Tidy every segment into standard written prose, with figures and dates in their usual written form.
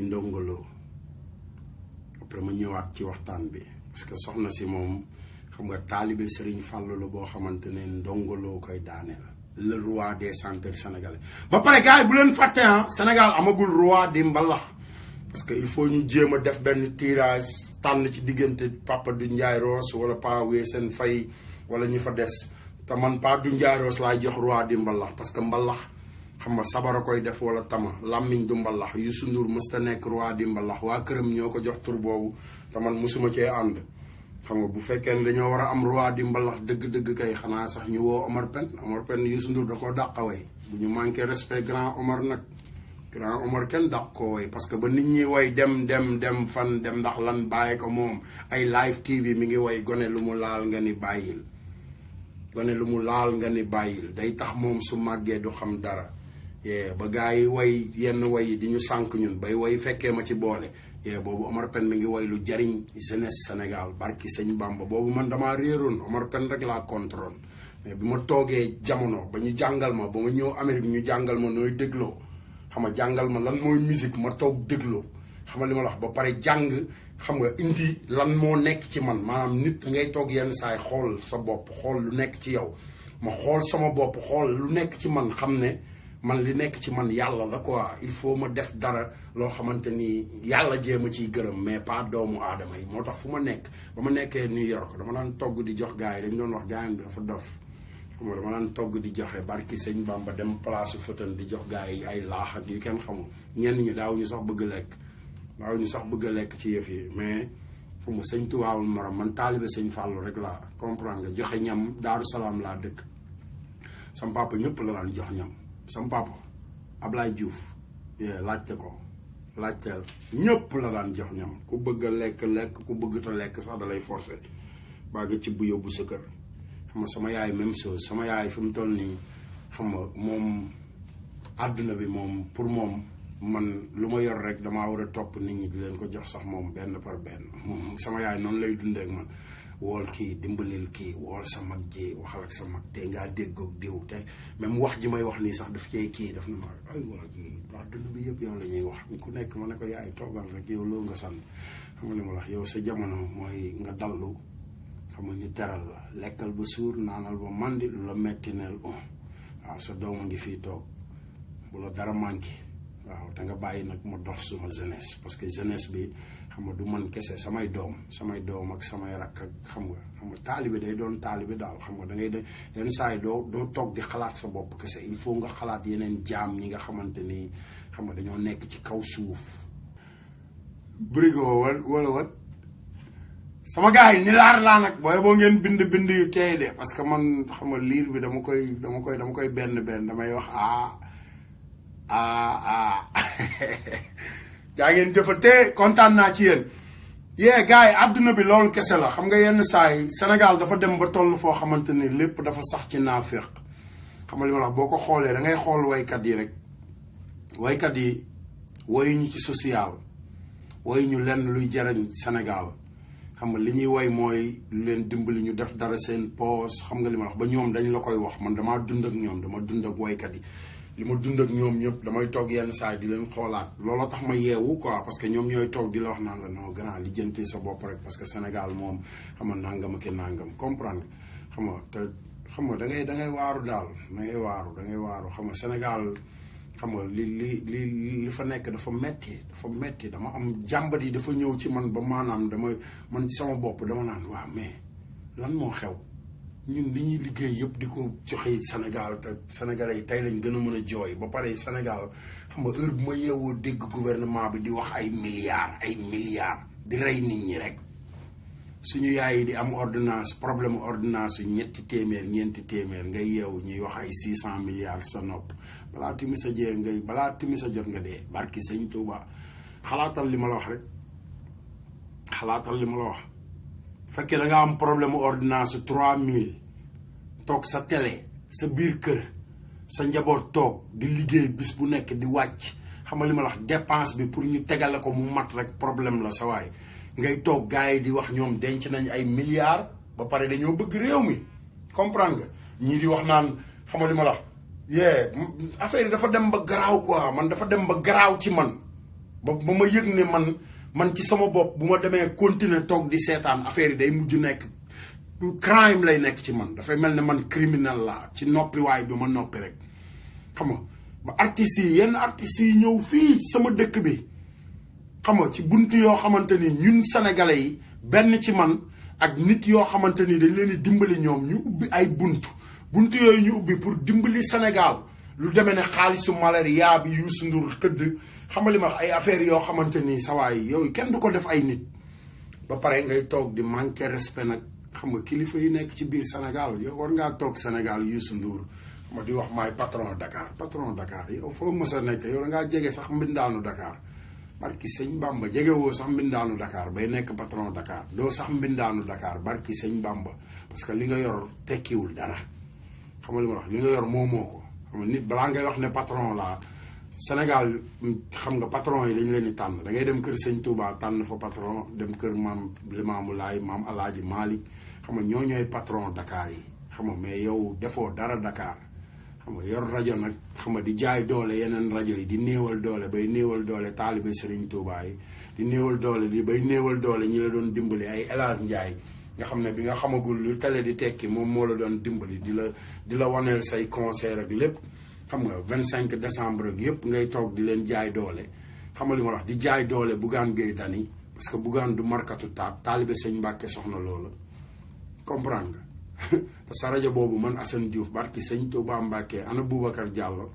Ndongo Lo après ma ñëwaat ci waxtaan bi parce que soxna si moom xam nga taalibe Serigne Fallou la boo xamante ne Ndongo Lo koy daaneel le roi des chanteurs sénégalais ba pare gars yi bu leen fàtte Sénégal amagul roi di mbalax parce que il faut ñu jéem a def benn tirage tànn ci diggante Papa du Ndiaye Rose wala Pa Weeseen Fay wala ñu fa des te man Pa du Ndiaye Rose laay jox roi di mbalax parce que mbalax xam nga sabara koy def wala tama làmmiñ du mbalax Youssou Ndour mësta nekk roi di mbalax waa këram ñoo ko jox tur boobu te man mosuma cee ànd xam nga bu fekkee ne dañoo war a am roi di mbalax dëgg-dëgg kay xanaa sax ñu woo Omar Pène Youssou Ndour da koo dàqaway bu ñu manqué respect grand Omar nag grand Omar kenn dàq koo way parce que ba nit ñi way dem fan dem ndax lan bàyyi ko moom ay live TV mi ngi way gone lu mu laal nga ni bàyyil gone lu mu laal nga ni bàyyil day tax moom su màggee du xam dara ba gars yi way yenn way yi di ñu sànq ñun bay way fekkee ma ci boole boobu Omar Pène mi ngi way lu jariñ jeunesse Sénégal barki sëñ Bamba boobu man damaa réeroon Omar Pène rek laa contrôle mais bi ma toogee jamono ba ñu jàngal ma ba ma ñëw Amérique ñu jàngal ma nooy dégloo xam nga jàngal ma lan mooy musique ma toog dégloo xam nga li ma la wax ba pare jàng xam nga indi lan moo nekk ci man maanaam nit da ngay toog yenn saay xool sa bopp xool lu nekk ci yow ma xool sama bopp xool lu nekk ci man xam ne man li nekk ci man yàlla la quoi il faut ma def dara loo xamante ni yàlla jéem a ciy gërëm mais pas doomu aadama yi moo tax fu ma nekk ba ma nekkee New York dama daan togg di jox gars yi dañ doon wax gars yi dafa dof xam nga dama daan togg di joxe barki sëñ Bamba dem place fëtan di jox gars yi ay laax ak yu kenn xamul ñenn ñi daaw ñu sax bëgg a lekk ci yëf yi mais fu mu sëñ tubaabul morom man taalibe sëñ Fallou rek laa comprendre nga joxe ñam Daaru Salaam laa dëkk sam papa ñëpp la daan jox ñam sam papa Ablaye Diouf laajteel ñëpp la daan jox ñam ku bëgg a lekk ku bëgg ta lekk sax da lay forcer baa nga ci bu yóbbu sa kër xam nga sama yaay même chose sama yaay fi mu toll nii xam nga moom àdduna bi moom pour moom man lu ma yor rek damaa war a topp nit ñi di leen ko jox sax moom benn par benn moom sama yaay noonu lay dundee ak man wool kii dimbalil kii wool sa mag ji waxal ak sa mag te ngaa déggoog diw te même wax ji may wax nii sax daf cee kii daf na ma ay waa ji wax dund bi yëpp yow la ñuy wax ku nekk ma ne ko yaay toogal rek yow loo nga sant xam nga li ma wax yow sa jamono mooy nga dallu xam nga ñu teral la lekkal ba suur naanal ba mandi lu la metti neel waaw sa doom a ngi fii toog bu la dara manqué waaw te nga bàyyi nag ma dox suma jeunesse parce que jeunesse bi xam nga du man kese samay doom ak samay rakk ak xam nga taalibe day doon taalibe daal xam nga da ngay de yenn saa yi doo toog di xalaat sa bopp kese il faut nga xalaat yeneen jaam ñi nga xamante ni xam nga dañoo nekk ci kaw suuf brigo wala wat sama gars yi ni laar laa nag booy boo ngeen bind yu teey de parce que man xam nga liir bi dama koy benn damay wax jaa ngeen jëfate kontaan naa ci yéen gars yi àdduna bi loolu kese la xam nga yenn saa yi Sénégal dafa dem ba toll foo xamante ni lépp dafa sax ci naafeq xam nga li ma la wax boo ko xoolee da ngay xool waykat yi rek waykat yi woyuñu ci social woyuñu lenn luy jariñ Sénégal xam nga li ñuy woy mooy lu leen dimbali ñu def dara seen poos xam nga li ma la wax ba ñoom dañ la koy wax man damaa dund ak ñoom dama dund ak waykat yi li ma dund ak ñoom ñëpp damay toog yenn saa di leen xoolaat looloo tax ma yeewu quoi parce que ñoom ñooy toog di la wax naan la non grand li jëntee sa bopp rek parce que Sénégal moom xam nga nangam ak nangam comprendre xam nga te xam nga da ngay waaru daal da ngay waaru xam nga Sénégal xam nga li fa nekk dafa metti dama am jàmbat yi dafa ñëw ci man ba maanaam man sama bopp dama naan waaw mais lan moo xew ñun li ñuy liggéey yëpp di ko joxe Sénégal te Sénégalais yi tey lañ gën a mën a jooy ba pare Sénégal xam nga heure bu ma yeewoo dégg gouvernement bi di wax ay milliards di rey nit ñi rek suñu yaay yi di am ordonnance problème ordonnance yu ñeenti téeméer ngay yeewu ñuy wax ay 600 milliards sa nopp balaa timis a jot nga dee barki sëñ Touba xalaatal li ma la wax rek fekkee da nga am problème ordonnance 3000 toog sa télé sa biir kër sa njaboot toog di liggéey bis bu nekk di wàcc xam nga li ma la wax dépense bi pour ñu tegale ko mu mat rek problème la sa waay ngay toog gars yi di wax ñoom denc nañ ay milliards ba pare dañoo bëgg réew mi comprendre nga ñii di wax naan xam nga li ma la wax affaire yi dafa dem ba garaaw quoi man dafa dem ba garaaw ci man ba ma yëg ne man ci sama bopp bu ma demee continuer toog di seetaan affaire yi day mujj nekk crime lay nekk ci man dafay mel ne man criminel la ci noppiwaay bi ma noppi rek xam nga ba artistes yi yenn artistes yi ñëw fii sama dëkk bi xam nga ci buntu yoo xamante ni ñun sénégalais yi benn ci man ak nit yoo xamante ni dañ leen di dimbali ñoom ñu ubbi ay buntu yooyu ñu ubbi pour dimbali Sénégal lu demee ne xaalisu malaria bi Youssou Ndour tëdd xam nga li ma wax ay affaires yoo xamante ni sawaay yooyu kenn du ko def ay nit ba pare ngay toog di manquer respect nag xam nga kilifa yi nekk ci biir Sénégal yow war ngaa toog Sénégal Youssou Ndour ma di wax maay patron Dakar yow foo mës a nekk yow da ngaa jege sax mbindaanu Dakar barki sëñ Bamba jegewoo sax mbindaanu Dakar bay nekk patron Dakar doo sax mbindaanu Dakar barki sëñ Bamba parce que li nga yor tekkiwul dara xam nga li ma wax li nga yor moomoo ko xam nga nit balaa ngay wax ne patron la Sénégal xam nga patron yi dañ leen di tànn da ngay dem kër sëñ Touba tànn fa patron dem kër maam Limaamu Laay maam Alaaji Malick xam nga ñooy patron Dakar yi xam nga mais yow defoo dara Dakar xam nga yor rajo nag xam nga di jaay doole yeneen rajo yi di néewal doole bay néewal doole taalibe Serigne Touba yi di néewal doole bay néewal doole ñi la doon dimbali ay El Hadj Ndiaye nga xam ne bi nga xamagul lu télé di tekki moom moo la doon dimbali di la waneel say concert ak lépp xam nga 25 décembre ak yëpp ngay toog di leen jaay doole xam nga li ma wax di jaay doole Bougane Gueye Dany parce que Bougane du markatu taalibe sëñ Mbàkke soxna loola comprendre nga te sa rajo boobu man Assane Diouf barki sëñ Touba Mbàkke ana Boubacar Diallo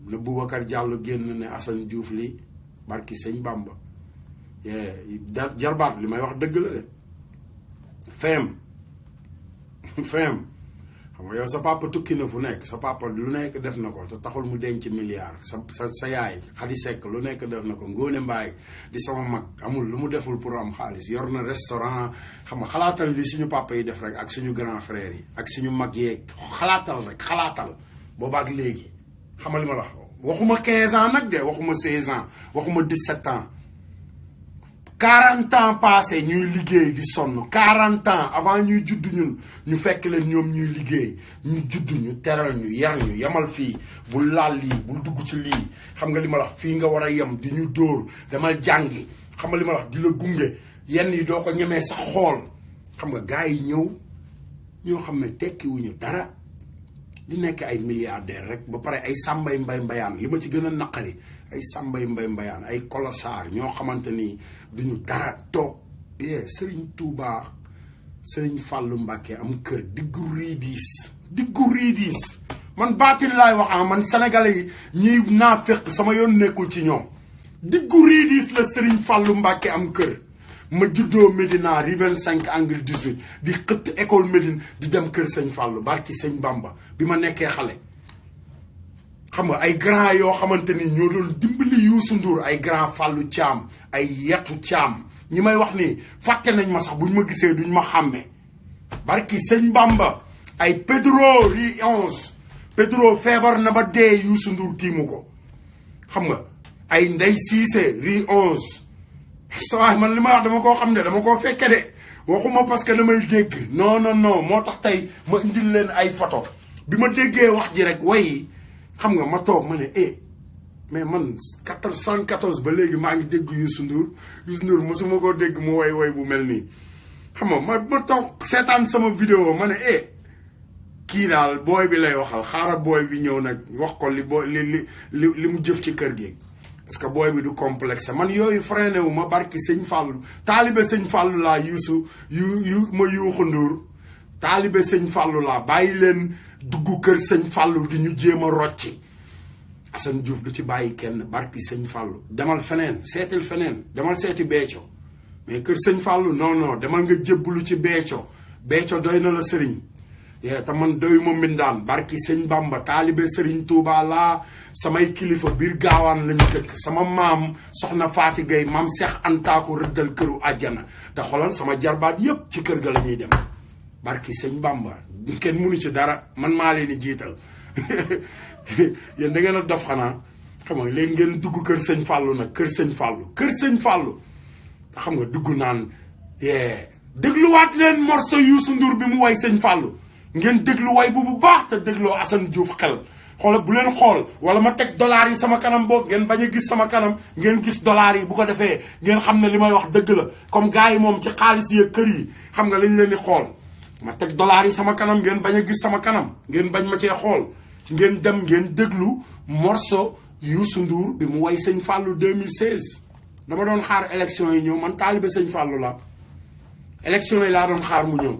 na Boubacar Diallo génn ne Assane Diouf li barki sëñ Bamba jarbaat li may wax dëgg la de feem xam nga yow sa papa tukki na fu nekk sa papa lu nekk def na ko te taxul mu denc milliard sa yaay Xadi Sekk lu nekk def na ko Ngóone Mbaay di sama mag amul lu mu deful pour am xaalis yor na restaurant xam nga xalaatal li suñu papa yi def rek ak suñu grand frère yi ak suñu mag yeeg xalaatal boobaak léegi xam nga li ma la wax waxuma 15 ans nag de waxuma 16 ans waxuma 17 ans 40 ans passé ñuy liggéey di sonn 40 ans avant ñuy judd ñun ñu fekk leen ñoom ñuy liggéey ñu judd ñu teral ñu yar ñu yemal fii bul laal lii bul dugg ci lii xam nga li ma la wax fii nga war a yem di ñu dóor demal jàngi xam nga li ma la wax di la gunge yenn yi doo ko ñemee sax xool xam nga gars yi ñëw ñoo xam ne tekkiwuñu dara di nekk ay milliardaire rek ba pare ay sàmbay mbayaan li ma ci gën a naqari ay sàmbay mbayaan ay kolosaar ñoo xamante ni duñu dara toog Serigne Touba Serigne Fallou Mbacké am kër diggu riidis man baatin laay wax man sénégalais yi ñiy naaféq sama yoon nekkul ci ñoom diggu riidis la Serigne Fallou Mbacké am kër ma juddoo Médina rue 25 angle 18 di xëtt école Médine di dem kër sëñ Fallou barki sëñ Bamba bi ma nekkee xale xam nga ay grand yoo xamante ni ñoo doon dimbali Youssou Ndour ay grand Fallou Thiam ay Yetu Thiam ñi may wax ni fàtte nañ ma sax buñ ma gisee duñ ma xàmme barki sëñ Bamba ay Pedro rue 11 Pedro feebar na ba dee Youssou Ndour tiimu ko xam nga ay Ndey Cissé rue 11 sawaay man li ma wax dama koo xam ne dama koo fekke de waxuma parce que damay dégg non moo tax tey ma indil leen ay photo bi ma déggee wax ji rek way xam nga ma toog ma ne mais man 74 ba léegi maa ngi dégg Youssou Ndour mosuma koo dégg mu way bu mel nii xam nga ma toog seetaan sama vidéo ma ne kii daal booy bi lay waxal xaaral booy bi ñëw nag wax ko li mu jëf ci kër gi parce que booy bi du complexe man yooyu freiné wu ma barki sëñ Fallou taalibe sëñ Fallou laa Youssou ma Youssou Ndour taalibe sëñ Fallou laa bàyyi leen dugg kër sëñ Fallou di ñu jéem a rocci Assane Diouf du ci bàyyi kenn barki sëñ Fallou demal feneen seetil feneen demal seeti Béthio mais kër sëñ Fallou non demal nga jébbalu ci Béthio doy na la sëriñ te man doy ma mbindaan barki sëñ Bamba taalibe sëriñ Touba laa samay kilifa biir gaawaan lañu dëkk sama maam soxna Faati Gay maam Seex Anta ko rëddal këru àjjana te xoolal sama jarbaat yépp ci kër ga la ñuy dem barki sëñ Bamba kenn mënu ci dara man maa leen di jiital yéen da ngeen a dof xanaa xam nga léegi ngeen dugg kër sëñ Fallou nag kër sëñ Fallou xam nga dugg naan dégluwaat leen morceau Youssou Ndour bi mu way sëñ Fallou ngeen déglu way bu baax te dégloo Assane Diouf xel xoolal bu leen xool wala ma teg dollars yi sama kanam boog ngeen bañ a gis sama kanam ngeen gis dollars yi bu ko defee ngeen xam ne li may wax dëgg la comme gars yi moom ci xaalis yi kër yi xam nga lañ leen di xool ma teg dollars yi sama kanam ngeen bañ a gis sama kanam ngeen bañ ma cee xool ngeen dem ngeen déglu morceau Youssou Ndour bi mu way sëñ Fallou 2016 dama doon xaar élection yi ñëw man taalibe sëñ Fallou la élection yi laa doon xaar mu ñëw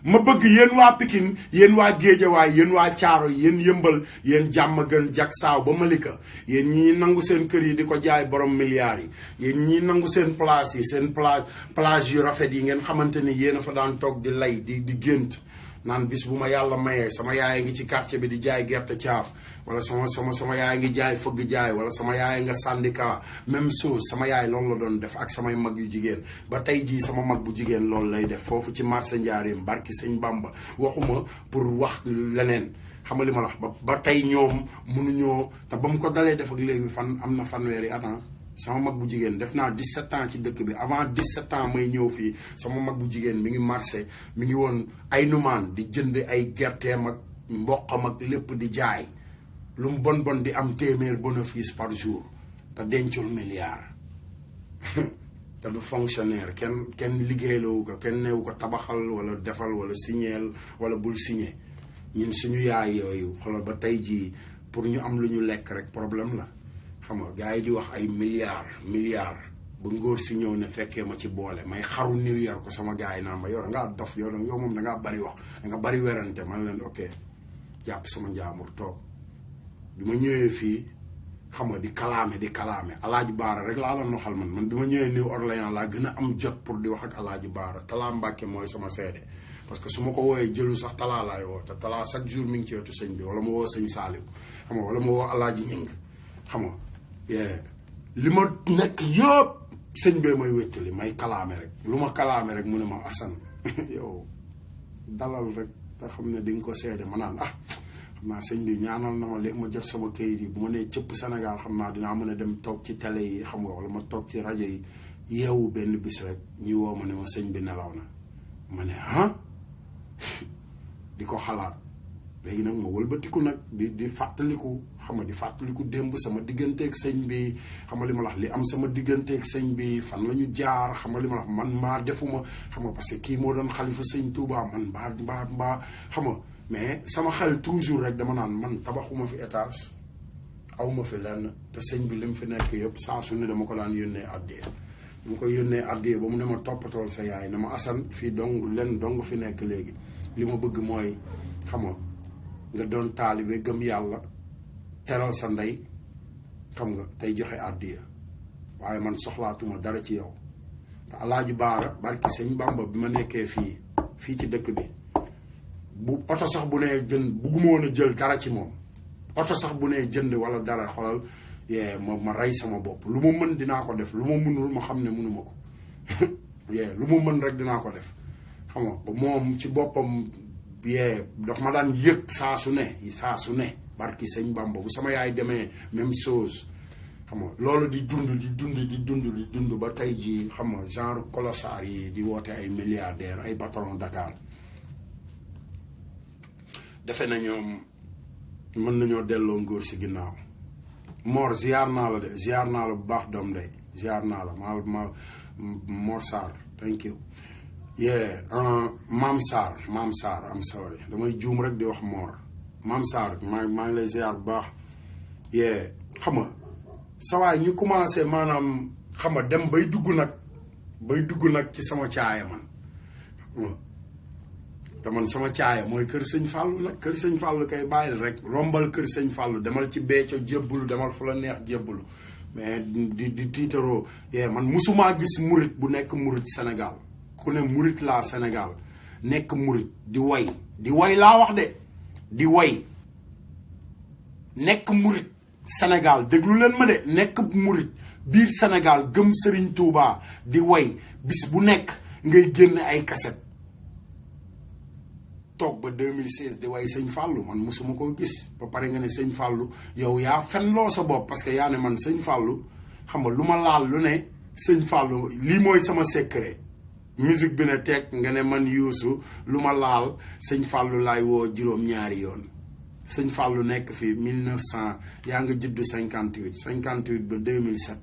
ma bëgg yéen waa Pikine yéen waa Géejawaay yéen waa Caaro yéen Yëmbal yéen Jàmmagën Jaksaaw ba Malika yéen ñii nangu seen kër yi di ko jaay borom milliards yi yéen ñii nangu seen place yi seen plage yu rafet yi ngeen xamante ni yéen a fa daan toog di lay di gént naan bis bu ma yàlla mayee sama yaay ngi ci quartier bi di jaay gerte caaf wala sama yaay ngi jaay fëgg jaay wala sama yaay nga syndicat même chose sama yaay loolu la doon def ak samay mag yu jigéen ba tey jii sama mag bu jigéen loolu lay def foofu ci marché Njaareem barki sëñ Bamba waxuma pour wax leneen xam nga li ma la wax ba tey ñoom mënuñoo te ba mu ko dalee def ak léegi am na fanweeri at sama mag bu jigéen def naa 17 ans ci dëkk bi avant 17 ans may ñëw fii sama mag bu jigéen mi ngi marché mi ngi woon ay numaan di jënd ay gerteem ak mboqam ak lépp di jaay lu mu bon di am téeméer bénéfice par jour te dencul milliard te du fonctionnaire kenn liggéeylawu ko kenn neewu ko tabaxal wala defal wala signeel wala bul signé ñun suñu yaay yooyu xoolal ba tey jii pour ñu am lu ñu lekk rek problème la xam nga gars yi di wax ay milliards ba ngóor si ñëw ne fekkee ma ci boole may xaru New York ko sama gars yi naan ma yow da ngaa dof yow moom da ngaa bari wax da nga bari werante man leen ok jàpp sama njaamur toog bi ma ñëwee fii xam nga di kalaame Alaaji Baara rek laa la noxal man bi ma ñëwee New Orleans laa gën a am jot pour di wax ak Alaaji Baara Talaa Mbàkke mooy sama seede parce que su ma ko wooyee jëlu sax Talaa laay woo te Talaa chaque jour mi ngi ci wetu sëñ bi wala ma woo sëñ Saaliw xam nga wala ma woo Alaaji Ñing xam nga li ma nekk yëpp sëñ bee may wéttali may kalaame rek lu ma kalaame rek mu ne ma Assane yow dalal rek te xam ne di nga ko seede ma naan xam naa sëñ bi ñaanal na ma léegi ma jot sama kayit yi bu ma nee cëpp Sénégal xam naa dinaa mën a dem toog ci télé yi xam nga wala ma toog ci rajo yi yeewu benn bis rek ñu woo ma ne ma sëñ bi nelaw na ma ne di ko xalaat léegi nag ma wëlbatiku nag di fàttaliku xam nga di fàttaliku démb sama digganteeg sëñ bi xam nga li ma la wax li am sama digganteeg sëñ bi fan la ñu jaar xam nga li ma la wax man maa defuma xam nga parce que kii moo doon xalifa sëñ Touba man mbaa xam nga mais sama xel toujours rek dama naan man tabaxuma fi étage awma fi lenn te sëñ bi li mu fi nekk yëpp saa su ne dama ko daan yónnee addiya mu koy yónnee addiya ba mu ne ma toppatool sa yaay ne ma Assane fii dong fi nekk léegi li ma bëgg mooy xam nga doon taalibe gëm yàlla teral sa ndey xam nga tey joxe addiya waaye man soxlaatuma dara ci yow te Alaaji Baara barki sëñ Bamba bi ma nekkee fii ci dëkk bi bu oto sax bu nee jënd bugguma woon a jël dara ci moom oto sax bu nee jënd wala dara xoolal ma rey sama bopp lu ma mën dinaa ko def lu ma mënul ma xam ne mënuma ko lu ma mën rek dinaa ko def xam nga ba moom ci boppam dox ma daan yëg saa su ne barki sëñ Bamba bu sama yaay demee même chose xam nga loolu di dund ba tey ji xam nga genre colossar yi di woote ay milliardaires ay patron Dakar defe na ñoom mën nañoo delloo ngóor si ginnaaw Mor ziar naa la de ziar naa la bu baax doom day ziar naa la ma Mor Sarr thank you Maam Sarr am sorry damay juum rek di wax Mor Maam Sarr maa ngi lay ziar bu baax xam nga sawaay ñu commencé maanaam xam nga dem bay dugg nag ci sama caaya man te man sama caaya mooy kër sëñ Fallou nag kër sëñ Fallou kay bàyyil rek rombal kër sëñ Fallou demal ci Béthio jébbalu demal fu la neex jébbalu mais di tiitaroo man musumaa gis murit bu nekk murit Sénégal ku ne murit laa Sénégal nekk murit di way laa wax de di way nekk murit Sénégal déglu leen ma de nekk murit biir Sénégal gëm Serigne Touba di way bis bu nekk ngay génn ay kaset toog ba 2016 di way sëñ Fallou man mosuma koo gis ba pare nga ne sëñ Fallou yow yaa fenloo sa bopp parce que yaa ne man sëñ Fallou xam nga lu ma laal lu ne sëñ Fallou lii mooy sama secret musique bi ne teg nga ne man Youssou lu ma laal sëñ Fallou laay woo juróom-ñaari yoon sëñ Fallou nekk fi 1900 yaa nga judd 58 ba 2007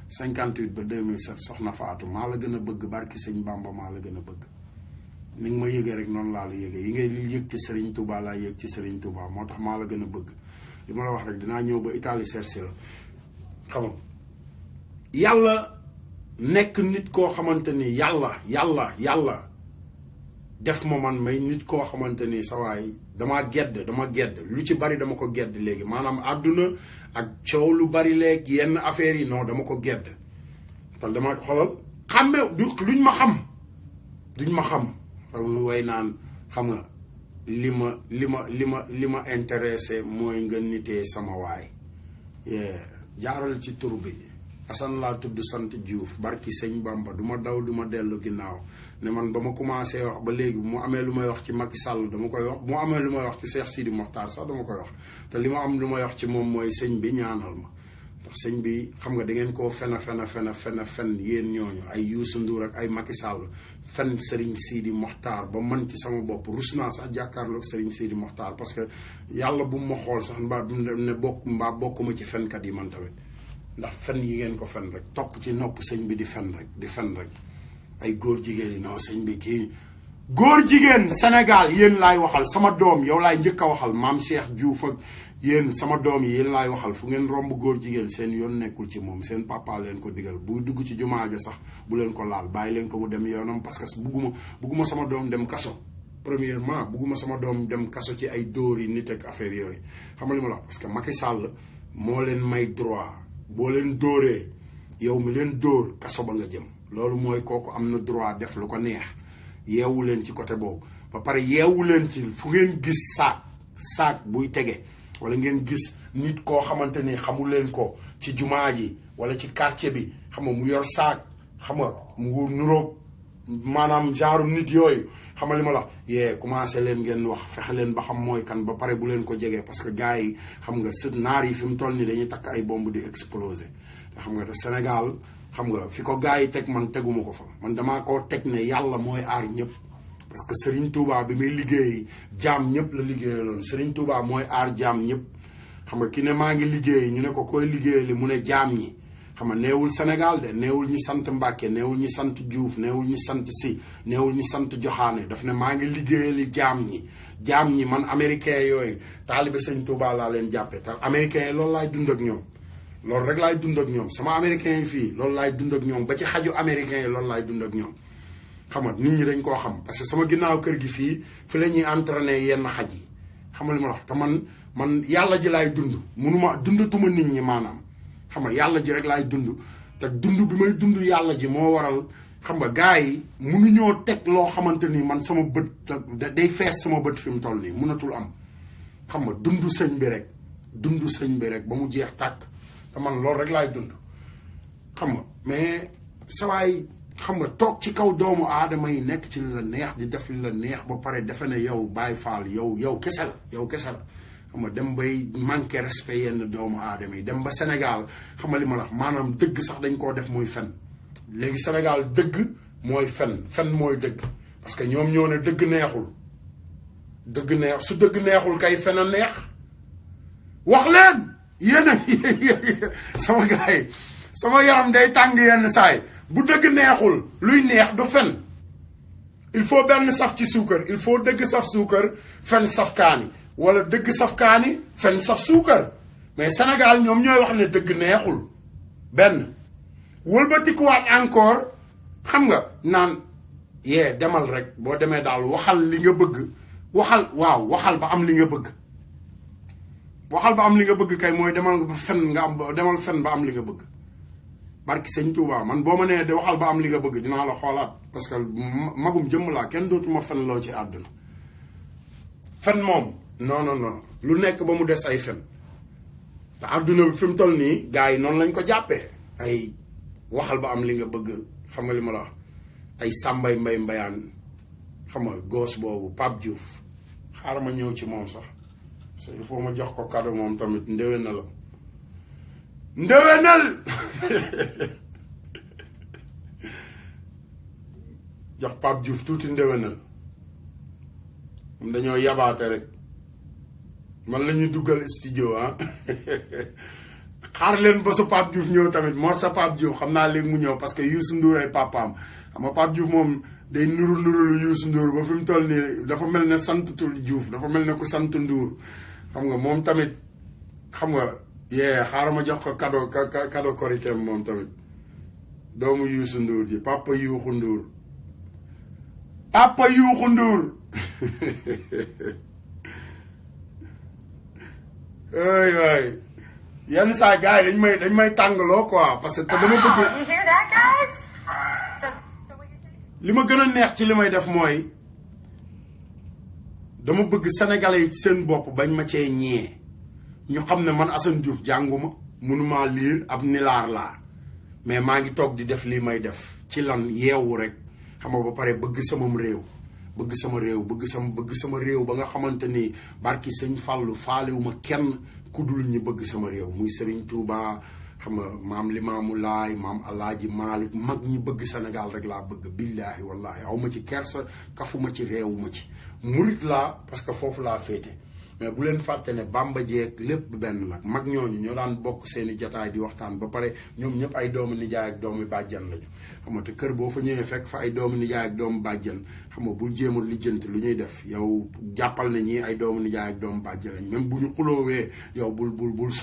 58 ba 2007 soxna Fatou maa la gën a bëgg barki sëñ Bamba maa la gën a bëgg ni nga ma yëgee rek noonu laa la yëgee yi ngay yëg ci Serigne Touba laa yëg ci Serigne Touba moo tax maa la gën a bëgg li ma la wax rek dinaa ñëw ba Italie chercher la xam nga yàlla nekk nit koo xamante ni yàlla def ma man may nit koo xamante ni sa waay dama gedd lu ci bari dama ko gedd léegi maanaam àdduna ak coow lu bari léegi yenn affaires yi non dama ko gedd te dama xoolal xàmme luñ ma xam duñ ma xam mu way naan xam nga li ma intéressé mooy nga nitee sama waay jaaral ci tur bi Assane laa tudd sant Diouf barki sëñ Bamba du ma daw du ma dellu ginnaaw ne man ba ma commencé wax ba léegi bu mu amee lu may wax ci Macky Sall dama koy wax bu mu amee lu may wax ci Cheikh Sidi Mokhtar sax dama koy wax te li ma am lu may wax ci moom mooy sëñ bi ñaanal ma ndax sëñ bi xam nga da ngeen koo fen yéen ñooñu ay Youssou Ndour ak ay Macky Sall fen Serigne Sidi Mokhtar ba man ci sama bopp rus naa sax jàkkaarloog Serigne Sidi Mokhtar parce que yàlla bu mu ma xool sax mbaa bokkuma ci fenkat yi man tamit ndax fen yi ngeen ko fen rek topp ci nopp sëñ bi di fen rek ay góor jigéen yi non sëñ bi kii góor jigéen Sénégal yéen laay waxal sama doom yow laay njëkk a waxal maam Cheikh Diouf ak yéen sama doom yi yéen laay waxal fu ngeen romb góor jigéen seen yoon nekkul ci moom seen papa leen ko digal bu dugg ci jumaa ja sax bu leen ko laal bàyyi leen ko mu dem yoonam parce que bugguma sama doom dem kaso premièrement bugguma sama doom dem kaso ci ay dóor yi nit ak affaire yooyu xam nga li ma la wax parce que Macky Sall moo leen may droit boo leen dóoree yow mi leen dóor kaso ba nga jëm loolu mooy kooku am na droit def lu ko neex yeewu leen ci côté boobu ba pare yeewu leen ci fu ngeen gis saak buy tege wala ngeen gis nit koo xamante ni xamul leen ko ci jumaa ji wala ci quartier bi xam nga mu yor saak xam nga mu nuroog maanaam genre nit yooyu xam nga li ma la commencé leen ngeen wax fexe leen ba xam mooy kan ba pare bu leen ko jegee parce que gars yi xam nga sët naar yi fi mu toll nii dañuy takk ay bomb di exploser te xam nga te Sénégal xam nga fi ko gars yi teg man teguma ko fa man damaa koo teg ne yàlla mooy aar ñëpp parce que Serigne Touba bi muy liggéey jaam ñëpp la liggéeyaloon Serigne Touba mooy aar jaam ñëpp xam nga ki ne maa ngi liggéey ñu ne ko koy liggéey li mu ne jaam ñi xam nga neewul Sénégal de neewul ñi sant Mbàkke neewul ñi sant Diouf neewul ñi sant Si neewul ñi sant Joxaane daf ne maa ngi liggéeyali jaam ñi man américain yooyu taalibe Sëñ Touba laa leen jàppe te américain yi loolu laay dund ak ñoom loolu rek laay dund ak ñoom sama américain yi fii loolu laay dund ak ñoom ba ci xaju américain yi loolu laay dund ak ñoom xam nga nit ñi dañ koo xam parce que sama ginnaaw kër gi fii fi la ñuy entraîner yenn xaj yi xam nga li ma wax te man yàlla ji laay dund munuma dundatuma nit ñi maanaam xam nga yàlla ji rek laay dund te dund bi may dund yàlla ji moo waral xam nga gars yi munuñoo teg loo xamante ni man sama bët day fees sama bët fi mu toll nii munatul am xam nga dund sëñ bi rek ba mu jeex tàkk te man loolu rek laay dund xam nga mais sawaay xam nga toog ci kaw doomu aadama yi nekk ci li la neex di def li la neex ba pare defe ne yow Baay Faal yow kese la xam nga dem bay manqué respect yenn doomu aadama yi dem ba Sénégal xam nga li ma la wax maanaam dëgg sax dañ koo def muy fen léegi Sénégal dëgg mooy fen mooy dëgg parce que ñoom ñoo ne dëgg neexul su dëgg neexul kay fen a neex wax leen yéen sama gars yi sama yaram day tàng yenn saay bu dëgg neexul luy neex du fen il faut benn saf ci suukar il faut dëgg saf suukar fen saf kaani wala dëgg saf kaani fen saf suukar mais Sénégal ñoom ñooy wax ne dëgg neexul benn wëlbatikuwaat encore xam nga naan demal rek boo demee daal waxal li nga bëgg waxal ba am li nga bëgg waxal ba am li nga bëgg kay mooy demal fen ba am li nga bëgg barki sëñ Touba man boo ma nee de waxal ba am li nga bëgg dinaa la xoolaat parce que magum jëmm laa kenn dootuma fen loo ci àdduna fen moom non lu nekk ba mu des ay fen te àdduna bi fi mu toll nii gars yi noonu lañ ko jàppee ay waxal ba am li nga bëgg xam nga li ma la wax ay sàmbay mbayaan xam nga goos boobu Pape Diouf xaaral ma ñëw ci moom sax parce que il faut ma jox ko cadeau moom tamit ndéwénal jox Pape Diouf tuuti ndéwénal dañoo yabaate rek man la ñuy duggal studio ah xaar leen ba sa Pape Diouf ñëw tamit moo sa Pape Diouf xam naa léegi mu ñëw parce que Youssou Ndour ay papaam xam nga Pape Diouf moom day nuru lu Youssou Ndour ba fi mu toll nii dafa mel ne santul Diouf dafa mel ne ku sant Ndour xam nga moom tamit xam nga xaaral ma jox ko cadeau korité moom tamit doomu Youssou Ndour ji papa Youssou Ndour ay waay yenn saa gars yi dañ may tàngaloo quoi parce que dama bëgg. You hear that, guys? So what you're saying? li ma gën a neex ci li may def mooy dama bëgg sénégalais yi ci seen bopp bañ ma cee ñee ñu xam ne man Assane Diouf jànguma mënumaa liir ab nilaar laa mais maa ngi toog di def lii may def ci lan yeewu rek xam nga ba pare bëgg samam réew bëgg sama réew ba nga xamante ni barki sëñ Fallou faalewuma kenn ku dul ñi bëgg sama réew muy Serigne Touba xam nga maam Limaamu Laay maam Alaaji Maalik mag ñi bëgg Sénégal rek laa bëgg billaahi wallaahi aw ma ci kersa kafuma ci réewuma ci murit laa parce que foofu laa féete mais bu leen fàtte ne Bamba jeeg lépp benn la mag ñooñu ñoo daan bokk seeni jataay di waxtaan ba pare ñoom ñëpp ay doomu nijaay ak doomu bàjjan lañu xam nga te kër boo fa ñëwee fekk fa ay doomu nijaay ak doomu bàjjan xam nga bul jéem a lijjanti lu ñuy def yow jàppal ne ñii ay doomu nijaay ak doomu bàjjan lañ même bu ñu xuloowee yow bul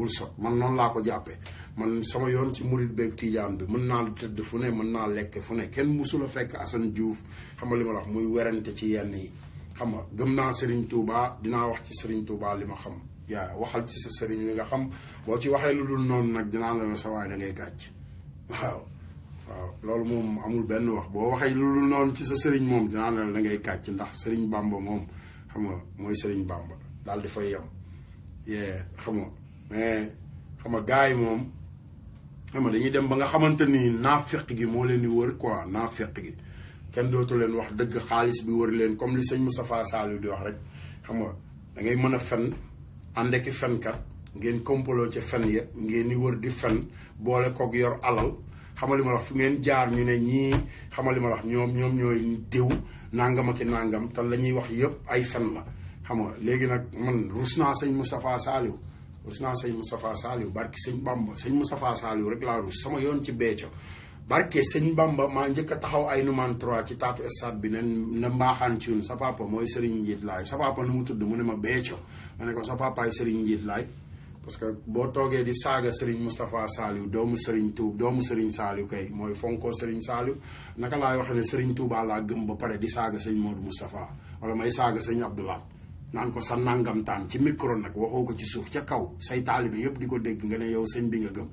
sot man noonu laa ko jàppee man sama yoon ci murit beeg tiijaan bi mën naa tëdd fu ne mën naa lekk fu ne kenn musula fekk Assane Diouf xam nga li ma la wax muy werante ci yenn yi xam nga gëm naa Serigne Touba dinaa wax ci Serigne Touba li ma xam yaa waxal ci sa Serigne li nga xam boo ci waxee lu dul noonu nag dinaa la sa waay da ngay gàcc waaw loolu moom amul benn wax boo waxee lu dul noonu ci sa Serigne moom dinaa la da ngay gàcc ndax Serigne Bamba moom xam nga mooy Serigne Bamba daal di fay yem xam nga mais xam nga gars yi moom xam nga dañuy dem ba nga xamante ni naafeq gi moo leen di wër quoi naafeq gi kenn dootu leen wax dëgg xaalis bi wër leen comme li sëñ Moustapha Saliou di wax rek xam nga da ngay mën a fen ànd ak fenkat ngeen kompaloo ca fen ya ngeen di wër di fen boole koog yor alal xam nga li ma wax fu ngeen jaar ñu ne ñii xam nga li ma wax ñoom ñooy diw nangam ak nangam te la ñuy wax yëpp ay fen la xam nga léegi nag man rus naa sëñ Moustapha Saliou barki sëñ Bamba sëñ Moustapha Saliou rek laa rus sama yoon ci Béthio barke sëñ Bamba maa njëkk a taxaw ay numéro 3 ci taatu stade bi ne mbaaxaan ci sa papa mooy Serigne Njiit Laay sa papa nu mu tudd mu ne ma Béthio ma ne ko sa papa ay Serigne Njiit Laay parce que boo toogee di saaga Serigne Moustapha Saliou doomu Serigne Saliou kay mooy fonkoo Serigne Saliou naka laay waxee ne Serigne Touba laa gëm ba pare di saaga sëñ Modou Moustapha wala may saaga sëñ Abdoulaye naan ko sa nangamtaan ci micro nag waxoo ko ci suuf ca kaw say taalibe yëpp di ko dégg nga ne yow sëñ bi nga gëm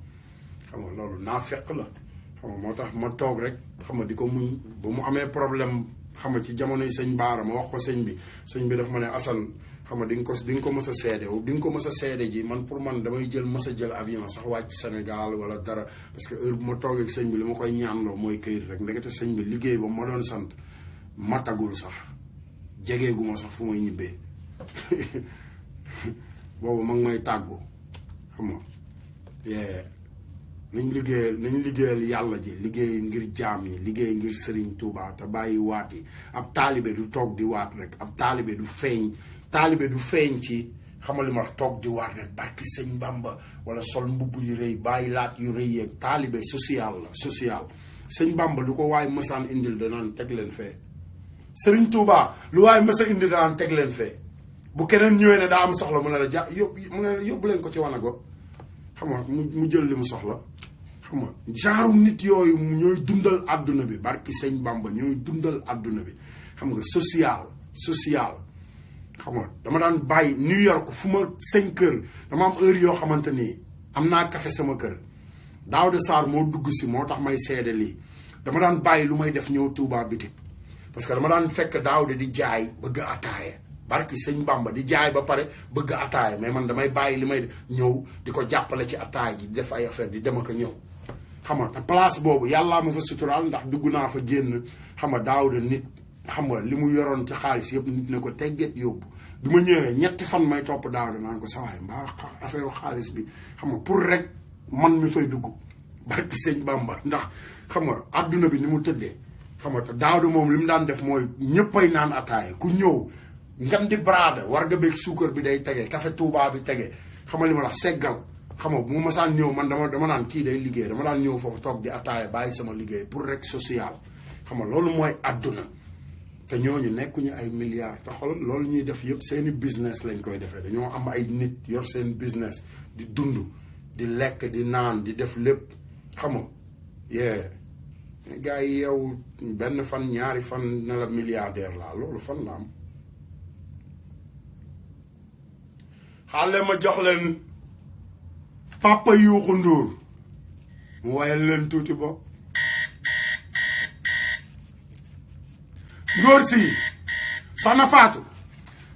xam nga loolu naa fekk la xam nga moo tax ma toog rek xam nga di ko muñ ba mu amee problème xam nga ci jamonoy sëñ Baara ma wax ko sëñ bi daf ma ne Assane xam nga di nga ko mës a seede di nga ko mës a seede ji man pour man damay mës a jël avion sax wàcc Sénégal wala dara parce que heure bu ma toogee ak sëñ bi li ma koy ñaanloo mooy këyit rek ndekete sëñ bi liggéey ba ma doon sant matagul sax jegeegu ma sax fu may ñibbee boobu ma ngi may tàggu xam nga nañ liggéeyal yàlla ji liggéey ngir jaam yi liggéey ngir Serigne Touba te bàyyi waat yi ab taalibe du toog di waat rek ab taalibe du feeñ ci xamal li ma wax toog di waat rek barki sëñ Bamba wala sol mbubb yu rëy bàyyi laat yu rëy yeeg taalibe social sëñ Bamba lu ko waay mësaan indil danaan teg leen fee Serigne Touba lu waay mësa indil danaan teg leen fee bu keneen ñëwee ne daa am soxla mu ne la yóbbu leen ko ci wanago xam nga mu jël li mu soxla xam nga genre nit yooyu ñooy dundal àdduna bi barki sëñ Bamba ñooy dundal àdduna bi xam nga social xam nga dama daan bàyyi New York fu ma 5 heures dama am heure yoo xamante ni am naa café sama kër Daouda Sarr moo dugg si moo tax may seede lii dama daan bàyyi lu may def ñëw Touba bitik parce que dama daan fekk Daouda di jaay bëgg ataaya barki sëñ Bamba di jaay ba pare bëgg ataaya mais man damay bàyyi li may ñëw di ko jàppale ci ataaya ji di def ay affaire di dem ak a ñëw xam nga te place boobu yàllaa ma fa suturaal ndax dugg naa fa génn xam nga Daouda nit xam nga li mu yoroon ci xaalis yëpp nit ne ko tegget yóbbu bi ma ñëwee 3 fan may topp Daouda naan ko sawaay mbaa affaire xaalis bi xam nga pour rek man mi fay dugg barki sëñ Bamba ndax xam nga adduna bi ni mu tëddee xam nga Daouda moom li mu daan def mooy ñëppay naan ataaya ku ñëw ngam di braada war nga beeg suukar bi day tege café Touba bi tege xam nga li ma la seggal xam nga bu ma masaan ñëw man dama naan kii day liggéey dama daan ñëw foofu toog di ataaya bàyyi sama liggéey pour rek social xam nga loolu mooy àdduna te ñooñu nekkuñu ay milliards te xool loolu ñuy def yëpp seeni business lañ koy defee dañoo am ay nit yor seen business di dund di lekk di naan di def lépp xam nga gars yi yow benn fan ñaari fan ne la milliardaire laa loolu fan la am xaale ma jox leen Papa Youkhou Ndour mu wayal leen tuuti bo ngóor si soxna Fatou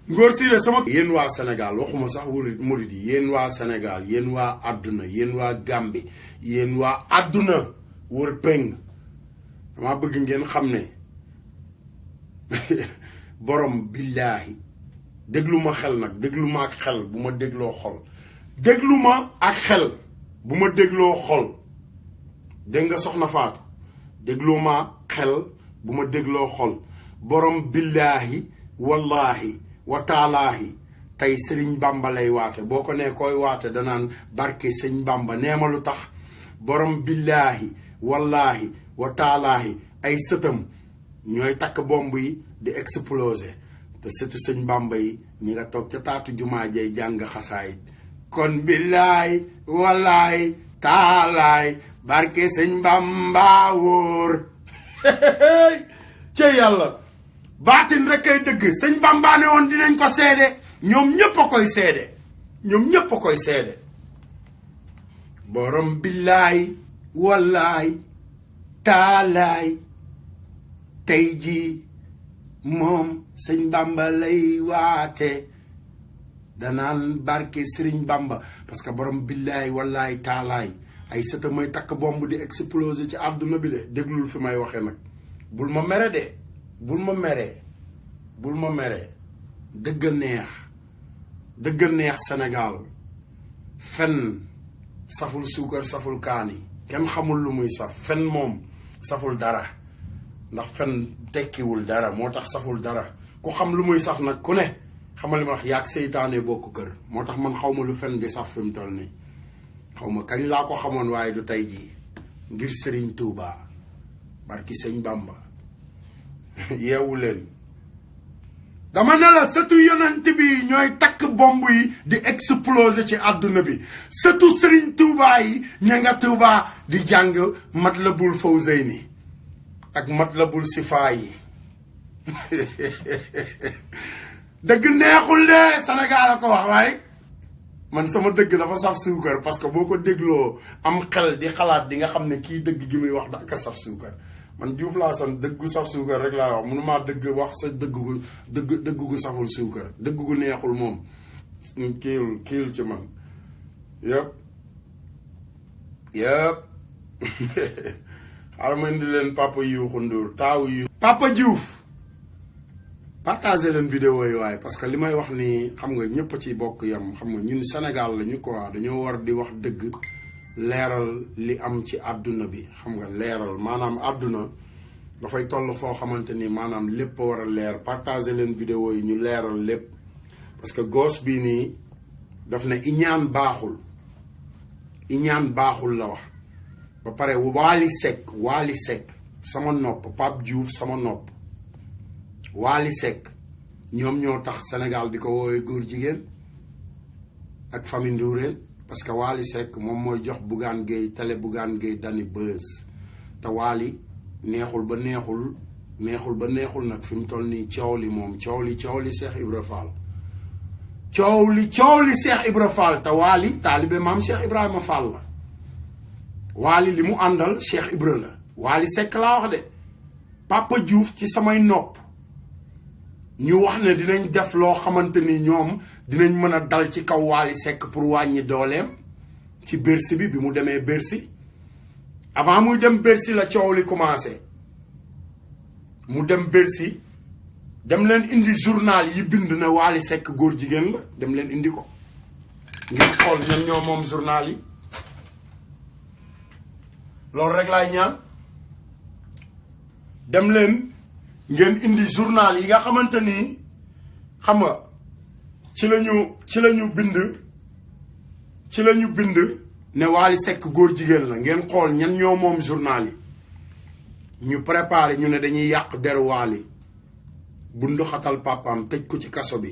ngóor si de sama yéen waa Sénégal waxuma sax murid yi yéen waa Sénégal yéen waa àdduna yéen waa Gambie yéen waa àdduna wër peng dama bëgg ngeen xam ne borom billaahi déglu ma xel nag déglu ma ak xel bu ma dégloo xol déglu ma ak xel bu ma dégloo xol dégg nga soxna Faatu déglu ma xel bu ma dégloo xol borom billaahi wallaahi wa taalaahi tey sëriñ Bamba lay waate boo ko nee koy waate danaan barke sëñ Bamba nee ma lu tax borom billaahi wallaahi wa taalaahi ay sëtam ñooy takk bomb yi di exploser te sëtu sëñ Bamba yi ñi nga toog ca taatu jumaa jay jàng xasaayit kon billaay wallaay taalaay barke sëñ Bamba wóor ci yàlla baatin rek kay dëgg sëñ Bamba ne woon dinañ ko seede ñoom ñëpp a koy seede ñoom ñëpp a koy seede borom billaay wallaay taalaay tey jii moom sëñ Bamba lay waate danaan barke sëriñ Bamba parce que borom billaay wallaay taalaay ay sëta may takk bomb di exploser ci àdduna bi de déglul fi may waxee nag bul ma mere de bul ma mere dëgg neex Sénégal fen saful suukar saful kaani kenn xamul lu muy saf fen moom saful dara ndax fen tekkiwul dara moo tax saful dara ku xam lu muy saf nag ku ne xamal li ma wax yaag seytaane bokk kër moo tax man xaw ma lu fen di saf fi mu toll nii xaw ma kañ laa ko xamoon waaye du tey jii ngir Serigne Touba barki sëñ Bamba yeewu leen dama ne la sëtu yonent bi ñooy takk bomb yi di exploser ci àdduna bi sëtu Serigne Touba yi ña nga Touba di jàng Matlabul Fawzayni ak Matlabul Sifaa yi dëgg neexul de Sénégal a ko wax waaye man sama dëgg dafa saf suukar parce que boo ko dégloo am xel di xalaat di nga xam ne kii dëgg gi muy wax daaka saf suukar man Diouf laa san dëggu saf suukar rek laa wax mënumaa dëgg wax sa dëgg gu saful suukar dëgg gu neexul moom kiil ci man yëpp xaaral ma indi leen Papa Youkhou Ndour taawu yu Papa Diouf partagé leen vidéo yi waaye parce que li may wax ni xam nga ñëpp ci bokk yam xam nga ñun Sénégal lañu quoi dañoo war di wax dëgg leeral li am ci àdduna bi xam nga leeral maanaam àdduna dafay toll foo xamante ni maanaam lépp war a leer partagé leen vidéo yi ñu leeral lépp parce que goos bii nii daf ne iñaan baaxul la wax ba pare Wally Seck sama nopp Pape Diouf sama nopp Wally Seck ñoom ñoo tax Sénégal di ko woowee góor jigéen ak famille Ndourène parce que Wally Seck moom mooy jox Bougane Gueye télé Bougane Gueye Dany buzz te Wally neexul ba neexul nag fi mu toll nii coow li Cheikh Ibra Fall coow li Cheikh Ibra Fall te Wally taalibe maam Cheikh Ibrahima Fall la Wally li mu àndal Cheikh Ibra la Wally Seck laa wax de Papa Diouf ci samay nopp ñu wax ne dinañ def loo xamante ni ñoom dinañ mën a dal ci kaw Wally Seck pour wàññi dooleem ci Bercy bi mu demee Bercy avant muy dem Bercy la coow li commencé mu dem Bercy dem leen indi journal yi bind na Wally Seck góor jigéen la dem leen indi ko ngir xool ñan ñoo moom journal yi loolu rek laay ñaan dem leen ngeen indi journal yi nga xamante ni xam nga ci lañu bind ne Wally Seck góor jigéen la ngeen xool ñan ñoo moom journal yi ñu préparé ñu ne dañuy yàq deru Wally bundu xatal papaam tëj ko ci kaso bi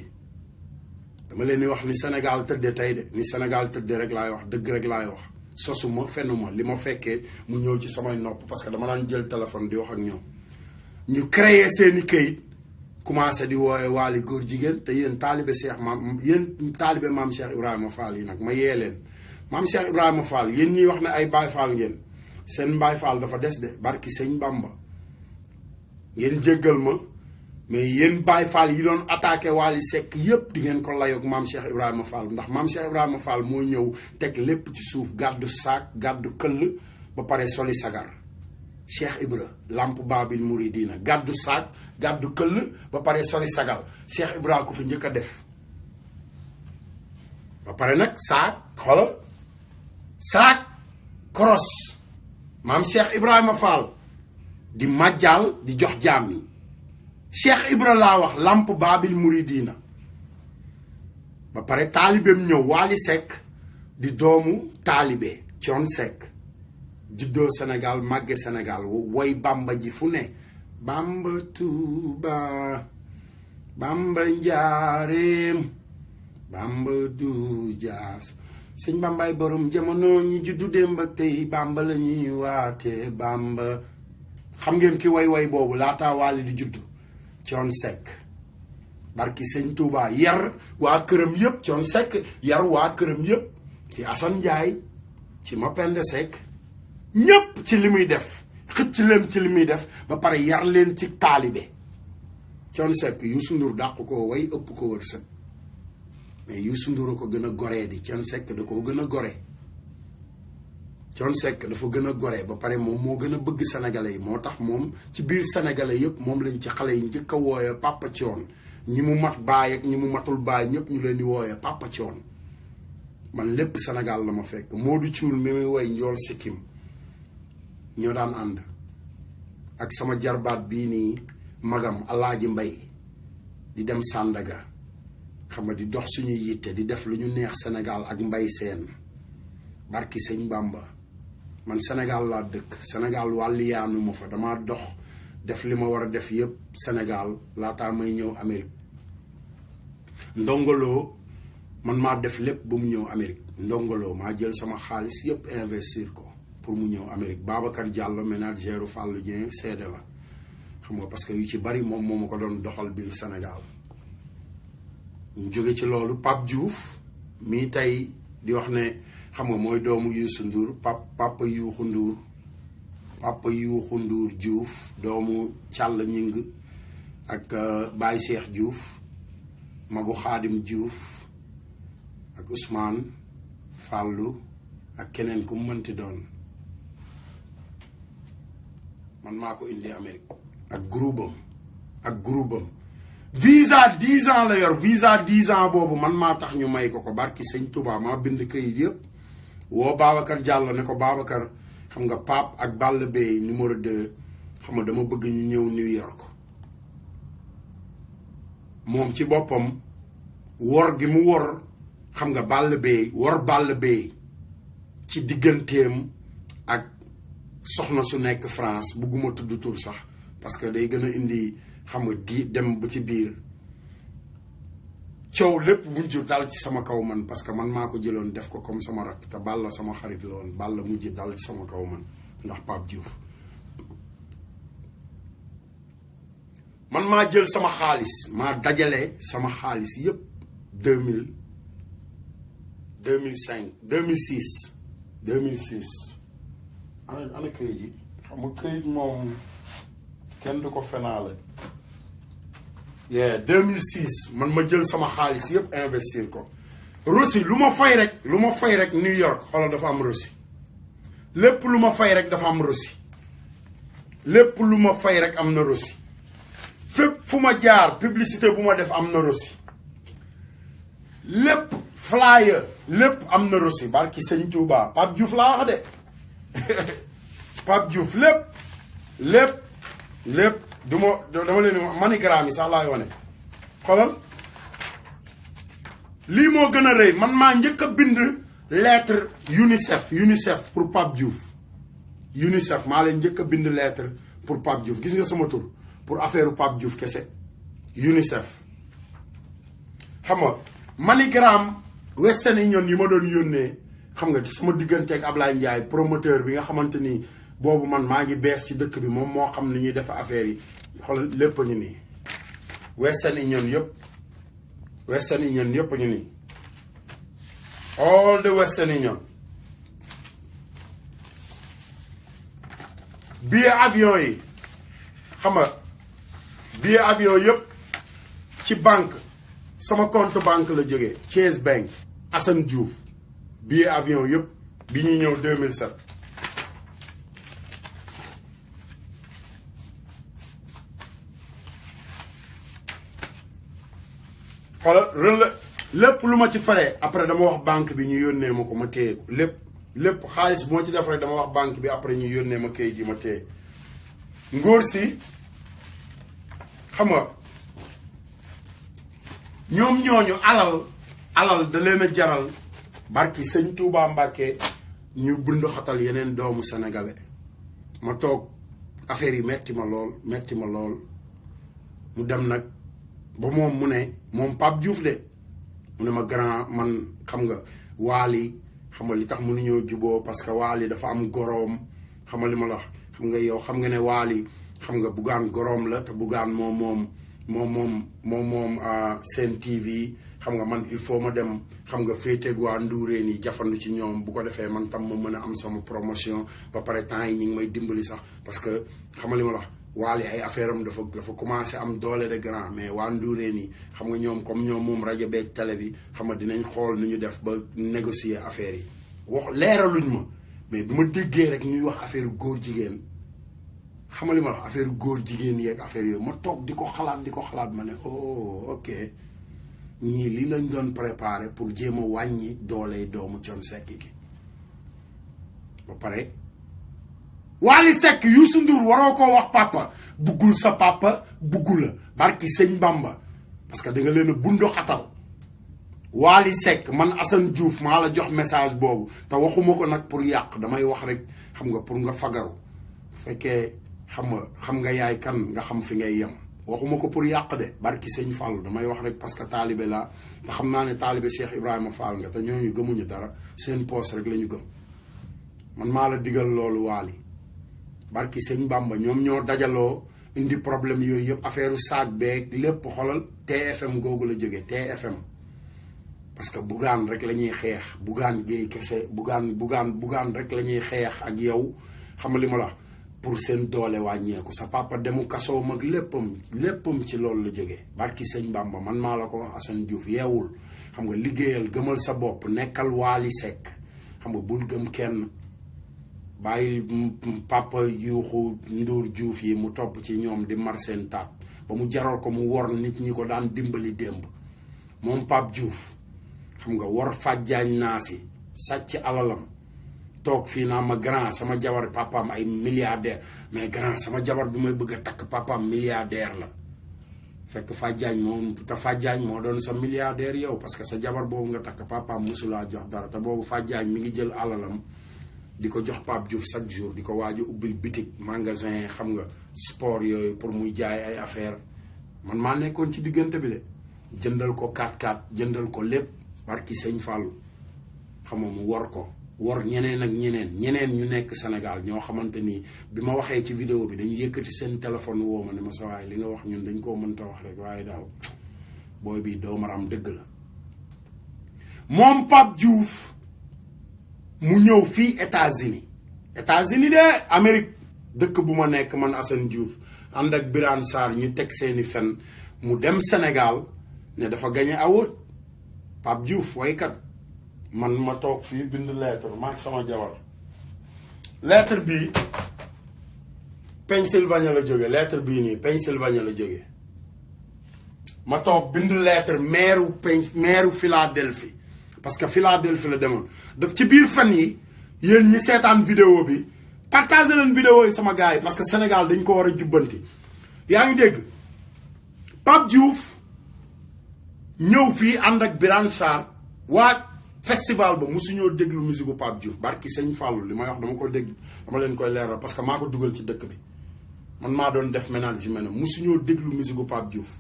dama leen di wax ni Sénégal tëdde tey de ni Sénégal tëdde rek laay wax dëgg rek laay wax sosuma fenuma li ma fekkee mu ñëw ci samay nopp parce que dama daan jël téléphone di wax ak ñoom ñu créé seeni këyit commencé di woowe Wally góor jigéen te yéen taalibe maam Cheikh Ibrahima Fall yi nag ma yee leen maam Cheikh Ibrahima Fall yéen ñuy wax ne ay Baye Fall ngeen seen Baye Fall dafa des de barki sëñ Bamba ngeen jéggal ma mais yéen Baye Fall yi doon attaqué Wally Seck yépp di ngeen ko layoog maam Cheikh Ibrahima Fall ndax maam Cheikh Ibrahima Fall moo ñëw teg lépp ci suuf gàddu saak gàddu këll ba pare soli sagar Cheikh Ibra lamp Babil Mouridina gàddu saak gàddu këll ba pare soli sagal Cheikh Ibra ko fi njëkk a def ba pare nag saak xoolal saak koros maam Cheikh Ibrahima Fall di majjal di jox jaam yi Cheikh Ibra laa wax lamp Babil Mouridina ba pare taalibeem ñëw Wally Seck di doomu taalibe Thione Seck juddoo Sénégal màgge Sénégal woy Bamba ji fu ne Bamba Tuuba Bamba Njaareem Bamba du jaas sëñ Bambaay borom jamono ñi juddu démb ak tey Bamba la ñuy waate Bamba xam ngeen ki way boobu laataa Wally di juddu Thione Seck barki sëñ Touba yar waa këram yëpp Thione Seck yar waa këram yëpp ci Assane Ndiaye ci Mapenda Seck ñëpp ci li muy def xëcc leen ci li muy def ba pare yar leen ci taalibe Thione Seck Youssou Ndour dàq ko way ëpp ko wërsëg mais Youssou Ndour a ko gën a goree di Thione Seck da koo gën a gore Thione Seck dafa gën a gore ba pare moom moo gën a bëgg sénégalais yi moo tax moom ci biir sénégalais yëpp moom lañ ci xale yi njëkk a wooye Papa Thione ñi mu mat baay ak ñi mu matul baay ñëpp ñu leen di wooye Papa Thione man lépp Sénégal la ma fekk Modou Thioul mi muy woy njool sikkim ñoo daan ànd ak sama jarbaat bii nii magam Alaaji Mbay di dem Sandaga xam nga di dox suñuy yitte di def lu ñu neex Sénégal ak Mbay Seen barki sëñ Bamba man Sénégal laa dëkk Sénégal wàlliyaanu ma fa dama dox def li ma war a def yëpp Sénégal laataa may ñëw Amérique ndongoloo man maa def lépp ba mu ñëw Amérique ndongoloo maa jël sama xaalis yëpp investir ko pour mu ñëw Amérique Babacar Diallo ménagère Fallou Dieng seede la xam nga parce que yu ci bari moom moo ma ko doon doxal biir Sénégal ñu jóge ci loolu Pape Diouf mii tey di wax ne xam nga mooy doomu Youssou Ndour papa Youssou Ndour Diouf doomu Thiall Ñing ak Baye Cheikh Diouf magu Xaadim Diouf ak Ousmane Fallou ak keneen ku mu mënti doon man maa ko indi Amérique ak groupe am visa 10 ans la yor visa 10 ans boobu man maa tax ñu may ko barki sëñ Touba maa bind këyit yëpp woo Babacar Diallo ne ko Babacar xam nga Pape ak Balla Bey numéro 2 xam nga dama bëgg ñu ñëw New York moom ci boppam wor gi mu wor xam nga Balla Bey ci digganteem ak soxna su nekk France bugguma tudd tur sax parce que day gën a indi xam nga di dem ba ci biir coow lépp mujj dal ci sama kaw man parce que man maa ko jëloon def ko comme sama rak te Balla sama xarit la woon Balla mujj dal ci sama kaw man ndax Pape Diouf man maa jël sama xaalis maa dajale sama xaalis yépp 2006 ana këyit yi xam nga këyit moom kenn du ko fenaale 2006 man ma jël sama xaalis yëpp investir ko Russie lu ma fay rek New York xoolal dafa am Russie lépp lu ma fay rek dafa am Russie lépp lu ma fay rek am na Russie fépp fu ma jaar publicité bu ma def am na Russie lépp flyer lépp am na Russie barki sëñ Touba Pape Diouf laa wax de Pape Diouf lépp lépp dama leen manigramme yi sax laay wane xoolal lii moo gën a rëy man maa njëkk a bind lettre UNICEF pour Pape Diouf UNICEF maa leen njëkk a bind lettre pour Pape Diouf gis nga sama tur pour affaire Pape Diouf kese UNICEF xam nga manigramme Western Union yi ma doon yónnee xam nga sama diggante ak Ablaye Ndiaye promoteur bi nga xamante ni boobu man maa ngi bees ci dëkk bi moom moo xam ni ñuy def affaire yi xool lépp ñu nii Western Union yëpp Western Union yëpp ñu nii all the Western Union billet avion yi xam nga billet avion yëpp ci banque sama compte banque la jógee Chase Bank Assane Diouf billet avion yëpp bi ñuy ñëw 2007 xoolal lépp lu ma ci faree après dama wax banque bi ñu yónnee ma ko ma téye ko lépp xaalis bu ma ci def rek dama wax banque bi après ñu yónnee ma kayit yi ma téye ngóor si xam nga ñoom ñooñu alal da leen a jaral barki sëñ Touba Mbàkke ñu bund xatal yeneen doomu sénégalais ma toog affaire yi metti ma lool mu dem nag ba moom mu ne moom Pape Diouf de mu ne ma grand man xam nga Waly xam nga li tax mënuñoo juboo parce que Waly dafa am goroom xam nga li ma la wax xam nga yow xam nga ne Waly xam nga Bougane goroom la te Bougane moom Sen TV xam nga man il faut ma dem xam nga féeteeg waa Ndourène yi jafandu ci ñoom bu ko defee man tam ma mën a am sama promotion ba pare temps yi ñu ngi may dimbali sax parce que xam nga li ma la wax Waly ay affaire am dafa commencé am doole de grand mais waa Ndourène yi xam nga ñoom comme ñoom moom rajo beeg télé bi xam nga dinañ xool nu ñu def ba négocier affaire yi wax leeraluñ ma mais bi ma déggee rek ñuy wax affaire góor jigéen xam nga li ma wax affaire góor jigéen yeeg affaire yooyu ma toog di ko xalaat ma ne oh ok ñii li lañ doon préparé pour jéem a wàññi doole doomu Thione Seck gi ba pare Wally Seck Youssou Ndour waroo koo wax papa buggul sa papa buggu la barki sëñ Bamba parce que da nga leen a bundo xatal Wally Seck man Assane Diouf maa la jox message boobu te waxuma ko nag pour yàq damay wax rek xam nga pour nga fagaru fekkee xam nga yaay kan nga xam fi ngay yem waxuma ko pour yàq de barki sëñ Fall damay wax rek parce que taalibe laa te xam naa ne taalibe Cheikh Ibrahima Fall nga te ñooñu gëmuñu dara seen poos rek la ñu gëm man maa la digal loolu Wally barki sëñ Bamba ñoom ñoo dajaloo indi problème yooyu yëpp affaire saag beeg lépp xolal TFM googu la jógee TFM parce que Bougane rek la ñuy xeex Bougane Gueye kese Bougane rek la ñuy xeex ak yow xam nga li ma la wax pour seen doole wàññeeku sa papa demu kasoom ak léppam ci loolu la jógee barki sëñ Bamba man maa la ko wax Assane Diouf yeewul xam nga liggéeyal gëmal sa bopp nekkal Wally Seck xam nga bul gëm kenn bàyyi papa yuuxu Ndour Diouf yi mu topp ci ñoom di mar seen taat ba mu jaral ko mu wor nit ñi ko daan dimbali démb moom Pape Diouf xam nga wor fàjjaañ naa si sàcc alalam toog fii naa ma grand sama jabar papaam ay milliardaire mais grand sama jabar bi may bëgg a takk papaam milliardaire la fekk fàjjaañ moom te fàjjaañ moo doon sa milliardaire yow parce que sa jabar boobu nga takk papaam mosulaa jox dara te boobu fàjjaañ mi ngi jël alalam di ko jox Pape Diouf chaque jour di ko waaju ubbil boutique magasin xam nga sport yooyu pour muy jaay ay affaire man maa nekkoon ci diggante bi de jëndal ko 4x4 jëndal ko lépp barki sëñ Fallou xam nga mu wor ñeneen ak ñeneen ñu nekk Sénégal ñoo xamante ni bi ma waxee ci vidéo bi dañu yëkkati seen téléphone woo ma ne ma sa waaye li nga wax ñun dañ koo mënta wax rek waaye daal booy bi doomaram dëgg la moom Pape Diouf mu ñëw fii États-Unis de Amérique dëkk bu ma nekk man Assane Diouf ànd ak Birane Sarr ñu teg seeni fen mu dem Sénégal ne dafa gagné award Pape Diouf waykat man ma toog fii bind lettre maak sama jabar lettre bii Pennsylvania la jóge lettre bii nii Pennsylvania la jóge ma toog bind lettre maire Philadelphie parce que Philadelphie la demoon daf ci biir fan yi yéen ñi seetaan vidéo bi partager leen vidéo yi sama gars yi parce que Sénégal dañ ko war a jubbanti yaa ngi dégg Pape Diouf ñëw fii ànd ak Birane Sarr waa festival ba musuñoo déglu musique bu Pape Diouf barki sëñ Fallou li may wax dama ko dégg dama leen koy leeral parce que maa ko dugal ci dëkk bi man maa doon def management musuñoo déglu musique bu Pape Diouf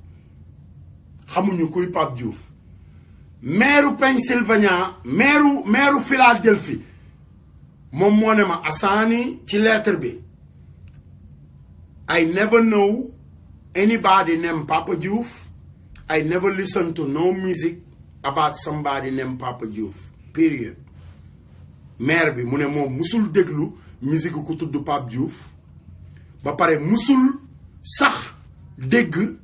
xamuñu kuy Pape Diouf maire Pennsylvania maire Philadelphie moom moo ne ma Assani ci lettre bi I never know anybody named Papa Diouf. I never listen to no music about somebody named Papa Diouf period. maire bi mu ne moom musul déglu musique ku tudd Pape Diouf ba pare musul sax dégg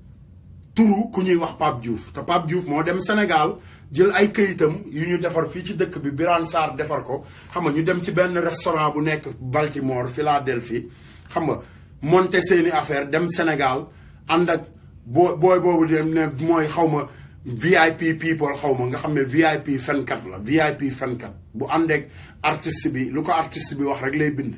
turu ku ñuy wax Pape Diouf te Pape Diouf moo dem Sénégal jël ay këyitam yu ñu defar fii ci dëkk bi Birane Sarr defar ko xam nga ñu dem ci benn restaurant bu nekk Baltimore Philadelphie xam nga monter seeni affaire dem Sénégal ànd ak booy boobu dem ne mooy xaw ma VIP people xaw ma nga xam ne VIP fenkat la VIP fenkat bu àndeek artiste bi lu ko artiste bi wax rek lay bind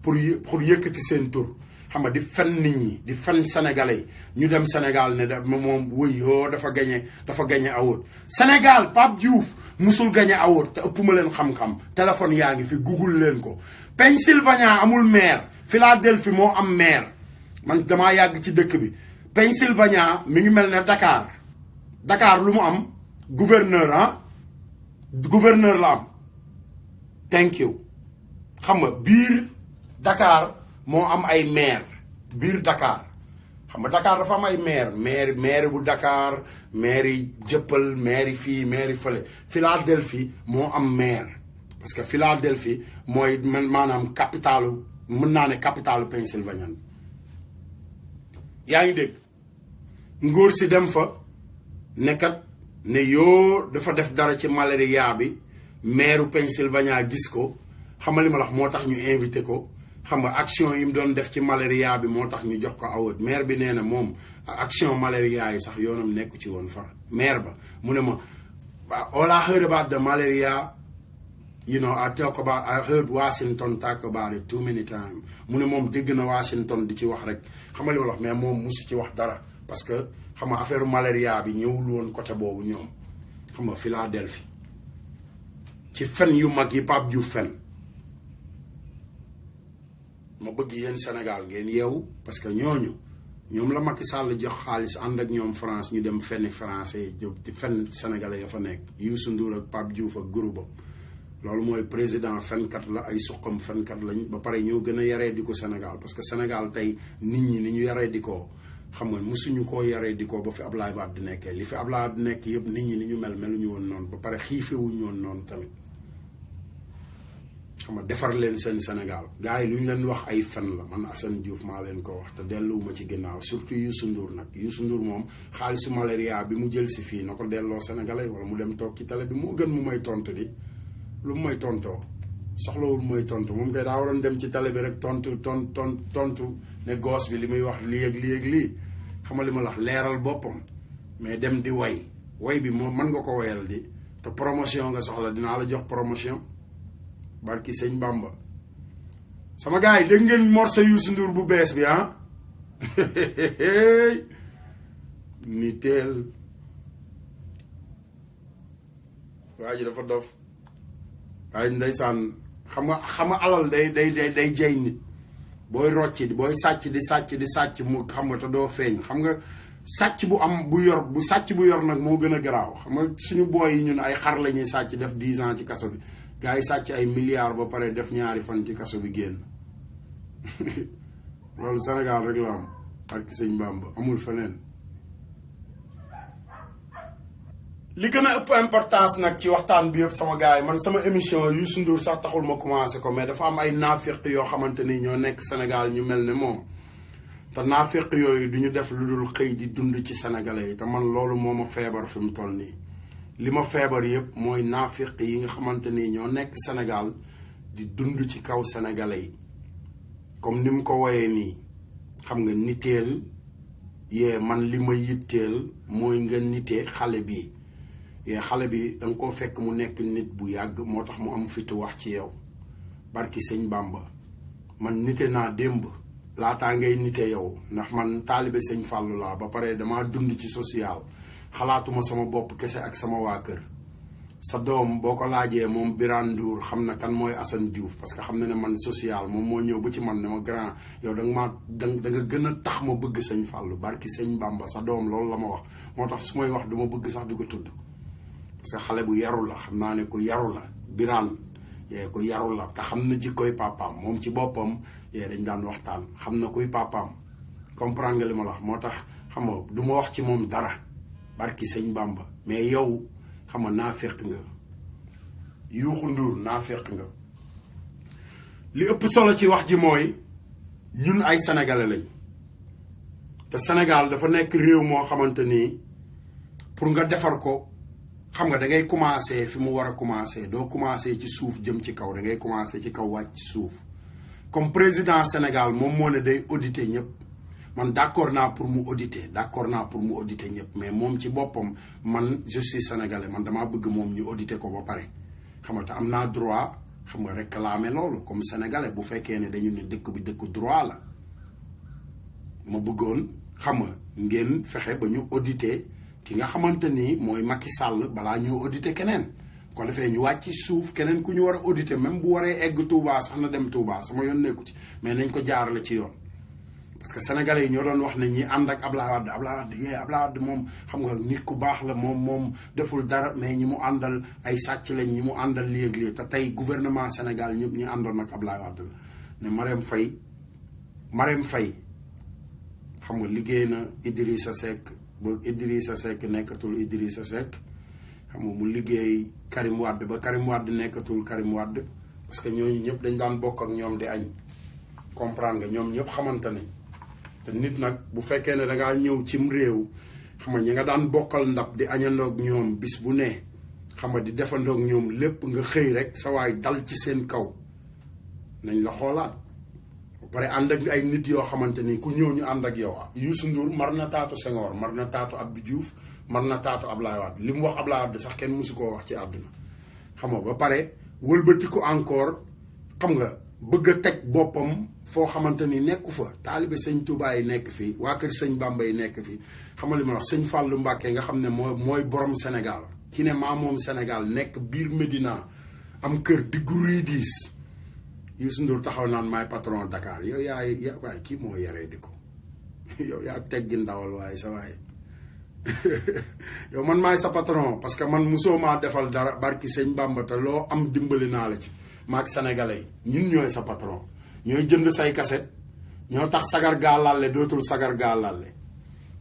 pour yëkkati seen tur xam nga di fen nit ñi di fen sénégalais yi ñu dem Sénégal ne da moom wëy yoo dafa gañe award Sénégal Pape Diouf musul gañe award te ëpp ma leen xam-xam téléphone yaa ngi fi google leen ko Pennsylvania amul maire Philadelphie moo am maire man damaa yàgg ci dëkk bi Pennsylvania mi ngi mel ne Dakar lu mu am gouverneur gouverneur la am thank you xam nga biir Dakar moo am ay maire biir Dakar xam nga Dakar dafa am ay maire bu Dakar maire yi jëppal maire yi fii maire yi fële Philadelphie moo am maire parce que Philadelphie mooy maanaam capitalu mën naa ne capitalu Pennsylvania yaa ngi dégg ngóor si dem fa nekkat ne yoo dafa def dara ci malaria bi maire Pennsylvania gis ko xam nga li ma la wax moo tax ñu invité ko xam nga action yi mu doon def ci malaria bi moo tax ñu jox ko award maire bi nee na moom action malaria yi sax yoonam nekku ci woon far maire ba mu ne ma all I heard about the malaria you know I heard Washington talk about it too many times mu ne moom dégg na Washington di ci wax rek xam nga li ma la wax mais moom musu ci wax dara parce que xam nga affaire malaria bi ñëwul woon côté boobu ñoom xam nga Philadelphie ci fen yu mag yi Pape Diouf fen ma bëgg yéen Sénégal ngeen yeewu parce que ñoom la Macky Sall jox xaalis ànd ak ñoom France ñu dem fenni français di fen sénégalais ya fa nekk Youssou Ndour ak Pape Diouf ak groupe loolu mooy président fenkat la ay suqam fenkat lañ ba pare ñoo gën a yaree di ko Sénégal parce que Sénégal tey nit ñi ni ñu yaree di ko xam nga musuñu koo yaree di ko ba fi Ablaye Wade di nekkee li fi Ablaye Wade nekk yëpp nit ñi ni ñu meluñu woon noonu ba pare xiifewuñu woon noonu tamit xam nga defar leen seen Sénégal gars yi lu ñu leen wax ay fen la man Assane Diouf maa leen ko wax te delluwuma ci ginnaaw surtout Youssou Ndour nag Youssou Ndour moom xaalisu malaria bi mu jël si fii na ko delloo Sénégalais wala mu dem toog ci télé bi moo gën mu may tontu di lu mu may tontoo soxlawul mooy tontu moom kay daa waroon dem ci télé bi rek tontu ne goos bi li muy wax lii ak lii xam nga li ma la wax leeral boppam mais dem di way bi moom mën nga ko wayal di te promotion nga soxla dinaa la jox promotion barki sëñ Bamba sama gars yi dégg ngeen morceau Youssou Ndour bu bees bi ni teel waa ji dafa dof waaye ndeysaan xam nga alal day jey nit booy rocci booy sàcc di sàcc mu xam nga te doo feeñ xam nga sàcc bu sàcc bu yor nag moo gën a garaaw xam nga suñu booy yi ñun ay xar la ñuy sàcc def 10 ans ci kaso bi gars yi sàcc ay milliards ba pare def ñaari fan ci kaso bi génn loolu Sénégal rek la am ak sëñ Bamba amul feneen li gën a ëpp importance nag ci waxtaan bi yëpp sama gars yi man sama émission Youssou Ndour sax taxul ma commencé ko mais dafa am ay naafiq yoo xamante ni ñoo nekk Sénégal ñu mel ne moom te naafiq yooyu du ñu def lu dul xëy di dund ci sénégalais yi te man loolu moo ma feebar fi mu toll nii li ma feebar yëpp mooy naafiq yi nga xamante ni ñoo nekk Sénégal di dund ci kaw sénégalais yi comme ni mu ko woyee nii xam nga niteel yee man li ma yitteel mooy nga nitee xale bi yee xale bi danga ko fekk mu nekk nit bu yàgg moo tax mu am fitu wax ci yow barki sëñ Bamba man nite naa démb laataa ngay nite yow ndax man taalibe sëñ Fallou laa ba pare damaa dund ci social xalaatuma sama bopp kese ak sama waa kër sa doom boo ko laajee moom Birane Ndour xam na kan mooy Assane Diouf parce que xam na ne man social moom moo ñëw ba ci man ne ma grand yow da nga gën a tax ma bëgg sëñ Fallou barki sëñ Bamba sa doom loolu la ma wax moo tax su may wax du ma bëgg sax di ko tudd parce que xale bu yaru la xam naa ne ku yaru la Birane ku yaru la te xam na jikkoy papaam moom ci boppam dañ daan waxtaan xam na kuy papaam comprendre nga li ma la wax moo tax xam nga du ma wax ci moom dara barki sëñ Bamba mais yow xam nga naa fekk nga Youkhou Ndour naa fekk nga li ëpp solo ci wax ji mooy ñun ay sénégalais lañ te Sénégal dafa nekk réew moo xamante ni pour nga defar ko xam nga da ngay commencé fi mu war a commencé doo commencé ci suuf jëm ci kaw da ngay commencé ci kaw wàcc ci suuf comme président Sénégal moom moo ne day auditer ñëpp man d'accord naa pour mu auditer ñëpp mais moom ci boppam man je suis sénégalais man damaa bëgg moom ñu auditer ko ba pare xam nga te am naa droit xam nga réclamer loolu comme sénégalais bu fekkee ne dañu ne dëkk bi dëkk droit la ma bëggoon xam nga ngeen fexe ba ñu auditer ki nga xamante ni mooy Macky Sall balaa ñu auditer keneen ko defee ñu wàcc suuf keneen ku ñu war a auditer même bu waree egg Touba sax na dem Touba sama yoon nekku ci mais nañ ko jaarale ci yoon parce que sénégalais yi ñoo doon wax ne ñi ànd ak Abdoulaye Wade moom xam nga nit ku baax la moom deful dara mais ñi mu àndal ay sàcc lañ ñi mu àndal léeg-léeg te tey gouvernement Sénégal ñëpp ñi àndoon ak Abdoulaye Wade la ne Marème Faye xam nga liggéey na Idrissa Seck ba Idrissa Seck nekkatul Idrissa Seck xam nga mu liggéey Karim Wade ba Karim Wade nekkatul Karim Wade parce que ñooñu ñëpp dañ daan bokk ak ñoom di añ comprendre nga ñoom ñëpp xamante nañ te nit nag bu fekkee ne dangaa ñëw cim réew xam nga ñi nga daan bokkal ndab di añandoog ñoom bis bu ne xam nga di defandoog ñoom lépp nga xëy rek sa waay dal ci seen kaw nañ la xoolaat ba pare ànd ak ay nit yoo xamante ni ku ñëw ñu ànd ak yow Youssou Ndour mar na taatu Senghor mar na taatu Abdou Diouf mar na taatu Ablaye Wade li mu wax Ablaye Wade sax kenn mësu koo wax ci àdduna xam nga ba pare wëlbatiku encore xam nga bëgg a teg boppam foo xamante ni nekku fa taalibe sëñ Touba yi nekk fii waa kër sëñ Bamba yi nekk fii xam nga li ma wax sëñ Fallou Mbacké nga xam ne mooy borom Sénégal ki ne maa moom Sénégal nekk biir Médina am kër diggu riidis Youssou Ndour taxaw naan maay patron Dakar yow waaye kii moo yaree di ko yow yaa teggi ndawal waaye sa waaye yow man maay sa patron parce que man musoo maa defal dara barki sëñ Bamba te loo am dimbali naa la ci maag sénégalais yi ñun ñooy sa patron ñooy jënd say kaset ñoo tax sagar gaa lalle dootul sagar gaa lalle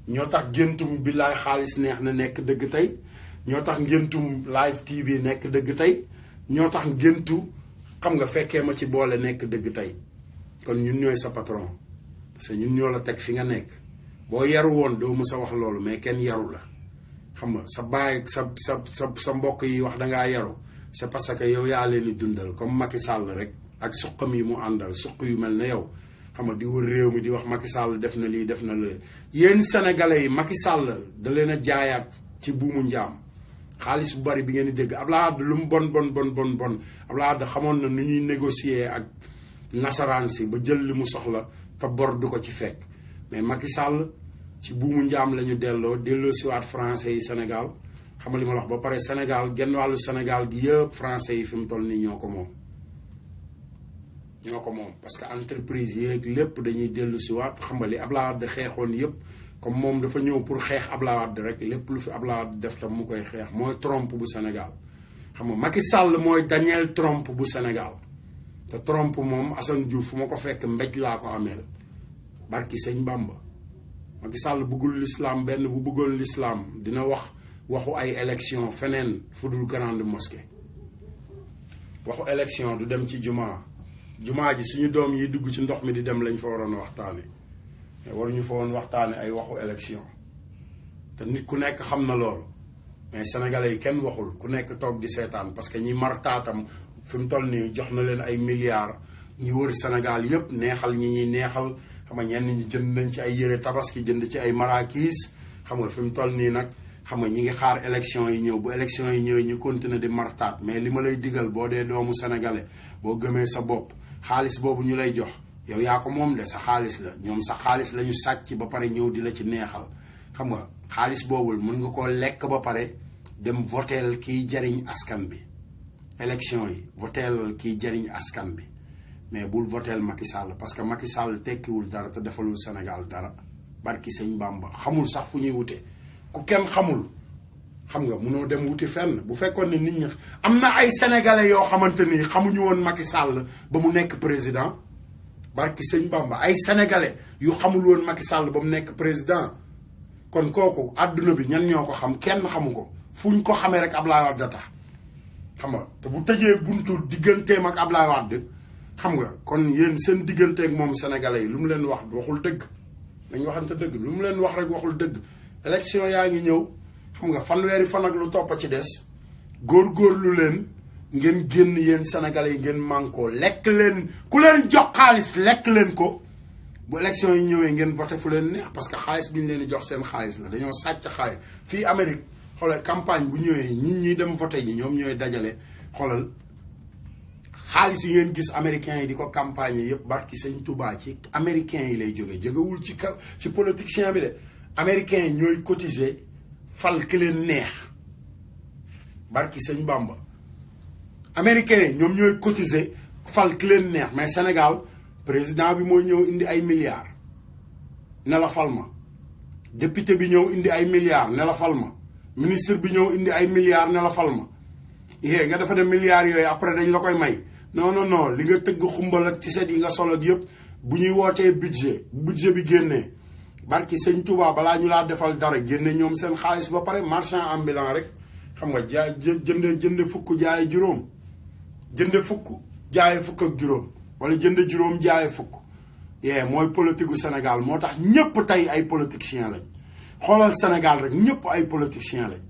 ñoo tax géntum billaay xaalis neex na nekk dëgg tey ñoo tax ngéntum live TV nekk dëgg tey ñoo tax ngéntu xam nga fekkee ma ci boole nekk dëgg tey kon ñun ñooy sa patron parce que ñun ñoo la teg fi nga nekk boo yaru woon doo mës a wax loolu mais kenn yaru la xam nga sa baay sa mbokk yi wax dangaa yaru c'est parce que yow yaa leen di dundal comme Macky Sall rek ak suqam yi mu àndal suq yu mel ne yow xam nga di wër réew mi di wax Macky Sall def na lii def na la yéen sénégalais yi Macky Sall da leen a jaayaat ci buumu njaam xaalis bu bari bi ngeen di dégg Abdoulaye Wade lu mu bon Abdoulaye Wade xamoon na nu ñuy négocier ak nasaraan si ba jël li mu soxla te bor du ko ci fekk mais Macky Sall ci buumu njaam la ñu delloo siwaat français yi Sénégal xam nga li ma la wax ba pare Sénégal genn wàllu Sénégal gi yëpp français yi fi mu toll nii ñoo ko moom parce que entreprise yeeg lépp dañuy dellu siwaat xam nga li Abdoulaye Wade xeexoon yëpp comme moom dafa ñëw pour xeex Abdoulaye Wade rek lépp lu fi Abdoulaye Wade def tam mu koy xeex mooy Trump bu Sénégal xam nga Macky Sall mooy Daniel Trump bu Sénégal te Trump moom Assane Diouf fu ma ko fekk mbéj laa ko ameel barki sëñ Bamba Macky Sall bëggul l'islam benn bu bëggoon l'islam dina waxu ay élection feneen fu dul grande mosquée waxu élection du dem ci jumaa ji suñu doom yi dugg ci ndox mi di dem lañ fa waroon waxtaane waruñu fa woon waxtaane ay waxu élection te nit ku nekk xam na loolu mais sénégalais yi kenn waxul ku nekk toog di seetaan parce que ñi mar taatam fi mu toll nii jox na leen ay milliards ñi wër Sénégal yëpp neexal ñi ñuy neexal xam nga ñenn ñi jënd nañ ci ay yëre tabaski jënd ci ay marakiis xam nga fi mu toll nii nag xam nga ñi ngi xaar élection yi ñëw bu élection yi ñëwee ñu continuer di martaat mais li ma lay digal boo dee doomu sénégalais boo gëmee sa bopp xaalis boobu ñu lay jox yow yaa ko moom de sa xaalis la ñoom sa xaalis la ñu sàcc ba pare ñëw di la ci neexal xam nga xaalis boobul mën nga koo lekk ba pare dem voteel kiy jariñ askan bi élection yi voteel kiy jariñ askan bi mais bul voteel Macky Sall parce que Macky Sall tekkiwul dara te defalul Sénégal dara barki sëñ Bamba xamul sax fu ñuy wute ku kenn xamul xam nga munoo dem wuti fenn bu fekkoon ne nit ñi am na ay sénégalais yoo xamante ni xamuñu woon Macky Sall ba mu nekk président barki sëñ Bamba ay sénégalais yu xamul woon Macky Sall ba mu nekk président kon kooku àdduna bi ñan ñoo ko xam kenn xamu ko fuñ ko xamee rek Ablaye Wade tax xam nga te bu tëjee buntu digganteem ak Ablaye Wade xam nga kon yéen seen digganteeg moom sénégalais yi lu mu leen wax waxul dëgg dañ waxante dëgg lu mu leen wax rek waxul dëgg élection yaa ngi ñëw xam nga fanweeri fan ak lu topp ci des góorgóorlu leen ngeen génn yéen sénégalais yi ngeen mànkoo lekk leen ku leen jox xaalis lekk leen ko bu élection yi ñëwee ngeen voté fu leen neex parce que xaalis bi ñu leen di jox seen xaalis la dañoo sàcc xaalis fii Amérique xoolal campagne bu ñëwee nit ñi dem voté ñi ñoom ñooy dajale xoolal xaalis yi ngeen gis américains yi di ko campagne yëpp barki sëñ Touba ci américains yi lay jógewul ci politicien bi de américains yi ñooy cotiser fal ki leen neex barki sëñ Bamba américains yi ñoom ñooy cotiser fal ki leen neex mais Sénégal président bi mooy ñëw indi ay milliards ne la fal ma député bi ñëw indi ay milliards ne la fal ma ministre bi ñëw indi ay milliards ne la fal ma yée nga defa ne milliards yooyu après dañ la koy may non li nga tëgg xumbal ak ci set yi nga solo ak yëpp bu ñuy wootee budget bi génnee barki sëñ Touba balaa ñu laa defal dara génne ñoom seen xaalis ba pare marchand ambulant rek xam nga jaay jënde fukk jaaye juróom jënde fukk jaaye fukk ak juróom wala jënd juróom jaaye fukk yee mooy politique gu Sénégal moo tax ñëpp tey ay politiciens lañ xoolal Sénégal rek ñëpp ay politiciens lañ